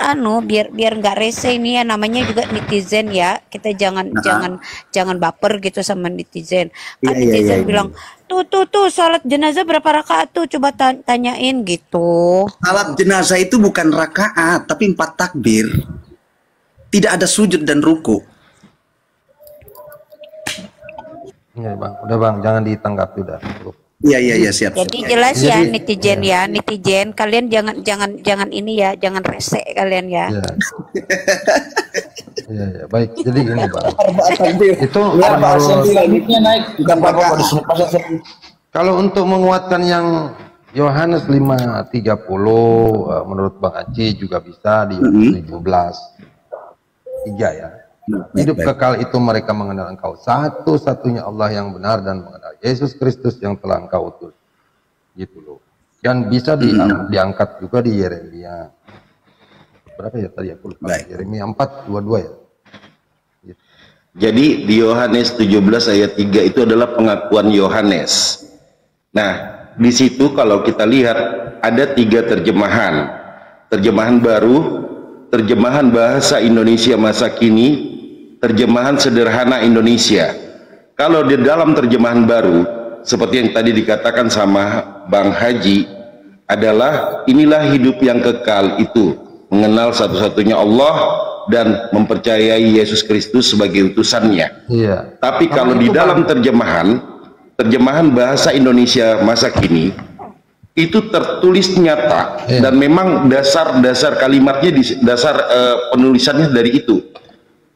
nggak rese ini ya, namanya juga netizen ya. Kita jangan baper gitu sama netizen. Kan netizen bilang, tuh salat jenazah berapa rakaat tuh? Coba tanyain gitu. Salat jenazah itu bukan rakaat, tapi 4 takbir. Tidak ada sujud dan ruku. Iya Bang, udah Bang, jangan ditanggapi udah. Iya siap. Jadi jelas ya netizen kalian jangan ini ya, jangan rese kalian ya. Iya, baik. Jadi gini Bang. Itu kalau untuk menguatkan yang Yohanes 5:30 menurut Bang Aci juga bisa di 17:3 ya. Hidup kekal itu mereka mengenal Engkau satu-satunya Allah yang benar dan mengenal Yesus Kristus yang telah Engkau utus. Gitu loh. Dan bisa diangkat juga di Yeremia. Berapa ya tadi aku lupa. Yeremia 4:22 ya. Gitu. Jadi di Yohanes 17 ayat 3 itu adalah pengakuan Yohanes. Nah, di situ kalau kita lihat ada 3 terjemahan. Terjemahan baru, terjemahan bahasa Indonesia masa kini, terjemahan sederhana Indonesia. Kalau di dalam terjemahan baru, seperti yang tadi dikatakan sama Bang Haji, adalah inilah hidup yang kekal itu, mengenal satu-satunya Allah dan mempercayai Yesus Kristus sebagai utusannya. Iya. Tapi kalau di dalam terjemahan bahasa Indonesia masa kini, itu tertulis nyata dan memang dasar kalimatnya, dasar penulisannya dari itu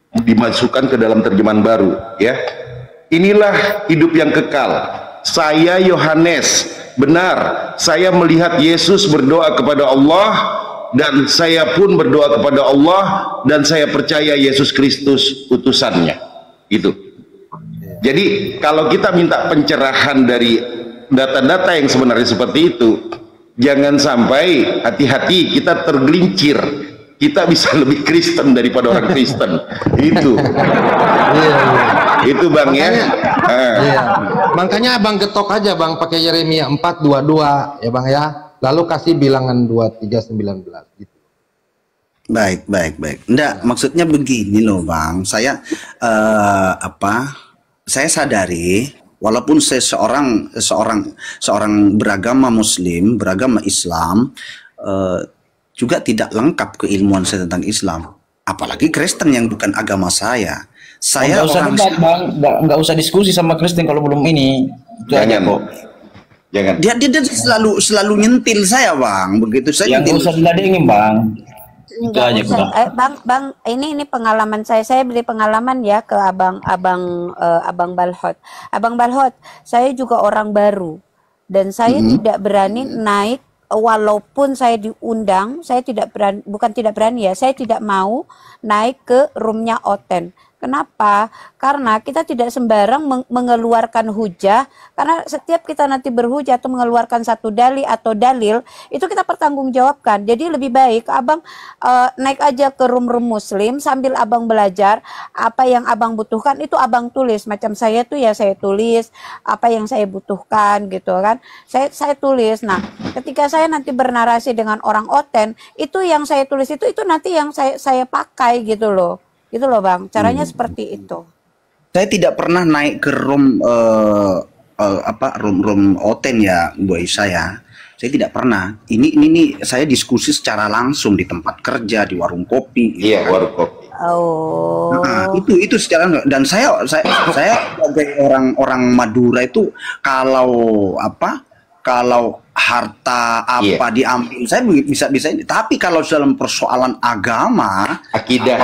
dimasukkan ke dalam terjemahan baru ya. Inilah hidup yang kekal. Saya Yohanes, benar saya melihat Yesus berdoa kepada Allah dan saya pun berdoa kepada Allah dan saya percaya Yesus Kristus utusannya. Itu. Jadi kalau kita minta pencerahan dari data-data yang sebenarnya seperti itu, jangan sampai hati-hati kita tergelincir. Kita bisa lebih Kristen daripada orang Kristen. Itu. Itu Bang ya. Makanya Abang getok aja Bang pakai Yeremia 4:22 ya Bang ya. Lalu kasih bilangan 23:19 gitu. Baik. Enggak, maksudnya begini loh Bang. Saya saya sadari walaupun saya seorang beragama Muslim, beragama Islam, juga tidak lengkap keilmuan saya tentang Islam. Apalagi Kristen yang bukan agama saya. Saya nggak usah debat, Bang. Nggak usah diskusi sama Kristen kalau belum ini. Jangan kok. Jangan. Dia selalu nyentil saya Bang. Begitu saya nggak usah diladengin Bang. Enggak usah. Bang, ini pengalaman saya. Saya beri pengalaman ya ke Abang Balhot. Abang Balhot, saya juga orang baru dan saya tidak berani naik walaupun saya diundang. Saya tidak berani, bukan tidak berani ya. Saya tidak mau naik ke roomnya Oten. Kenapa? Karena kita tidak sembarang mengeluarkan hujah, karena setiap kita nanti berhujah atau mengeluarkan satu dalil atau dalil, itu kita pertanggungjawabkan. Jadi lebih baik Abang naik aja ke room-room Muslim sambil Abang belajar apa yang Abang butuhkan, itu Abang tulis. Macam saya tuh ya saya tulis apa yang saya butuhkan gitu kan. Saya tulis. Nah, ketika saya nanti bernarasi dengan orang Oten, itu yang saya tulis itu nanti yang saya pakai gitu loh. Gitu loh Bang, caranya seperti itu. Saya tidak pernah naik ke room room Oten ya, Bu Aisyah ya. Saya tidak pernah. Ini saya diskusi secara langsung di tempat kerja, di warung kopi. Iya, warung kopi. Oh. Nah, itu secara, dan saya sebagai orang Madura itu kalau harta diambil saya bisa ini, tapi kalau dalam persoalan agama, akidah,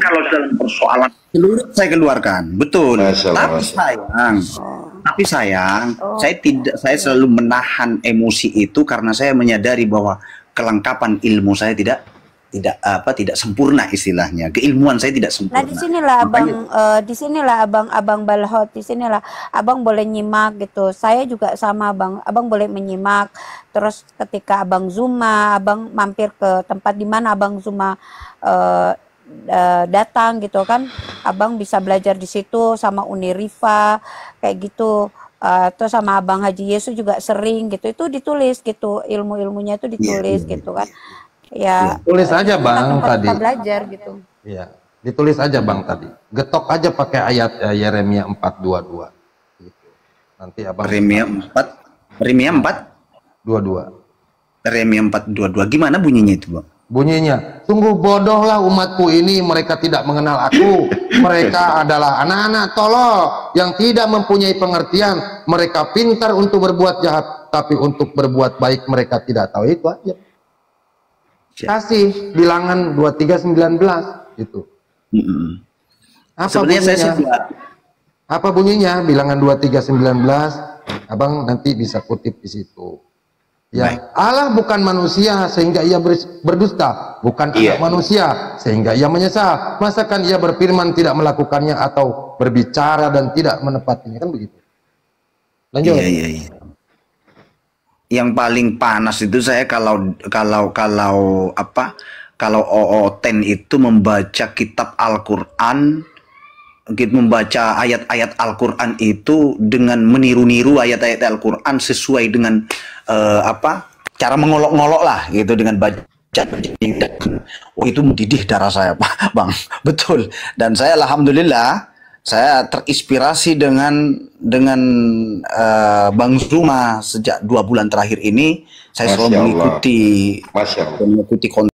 kalau dalam persoalan saya keluarkan, betul. Tapi sayang, saya selalu menahan emosi itu karena saya menyadari bahwa kelengkapan ilmu saya tidak sempurna, istilahnya keilmuan saya tidak sempurna. Nah disinilah abang Balhot, disinilah Abang boleh nyimak gitu. Saya juga sama Abang boleh menyimak. Terus ketika Abang Zuma, Abang mampir ke tempat di mana Abang Zuma datang gitu kan, Abang bisa belajar di situ sama Uni Rifa kayak gitu. Terus sama Abang Haji Yesus juga sering gitu, itu ditulis gitu, ilmu-ilmunya itu ditulis gitu kan. Ya, tulis aja Bang tadi. Kita belajar gitu. Iya, ditulis aja Bang tadi. Getok aja pakai ayat Yeremia 4:22. Gitu. Nanti Abang Yeremia 4:22. Yeremia 4:22. Gimana bunyinya itu, Bang? Bunyinya, sungguh bodohlah umatku ini, mereka tidak mengenal aku. Mereka adalah anak-anak tolol yang tidak mempunyai pengertian. Mereka pintar untuk berbuat jahat, tapi untuk berbuat baik mereka tidak tahu. Itu aja. Kasih bilangan 23:19 gitu. Apa bunyinya? Bilangan 23:19. Abang nanti bisa kutip di situ. Ya, Allah bukan manusia sehingga ia berdusta, bukan anak manusia sehingga ia menyesal. Masakan ia berfirman tidak melakukannya atau berbicara dan tidak menepatinya, kan begitu. Lanjut. Iya. Yang paling panas itu saya kalau Oten itu membaca kitab Al-Qur'an, membaca ayat-ayat Al-Qur'an itu dengan meniru-niru ayat-ayat Al-Qur'an sesuai dengan cara mengolok-ngolok lah gitu, dengan baca. Oh, itu mendidih darah saya, Bang. Betul. Dan saya alhamdulillah saya terinspirasi dengan Bang Zuma sejak 2 bulan terakhir ini. Saya selalu mengikuti konten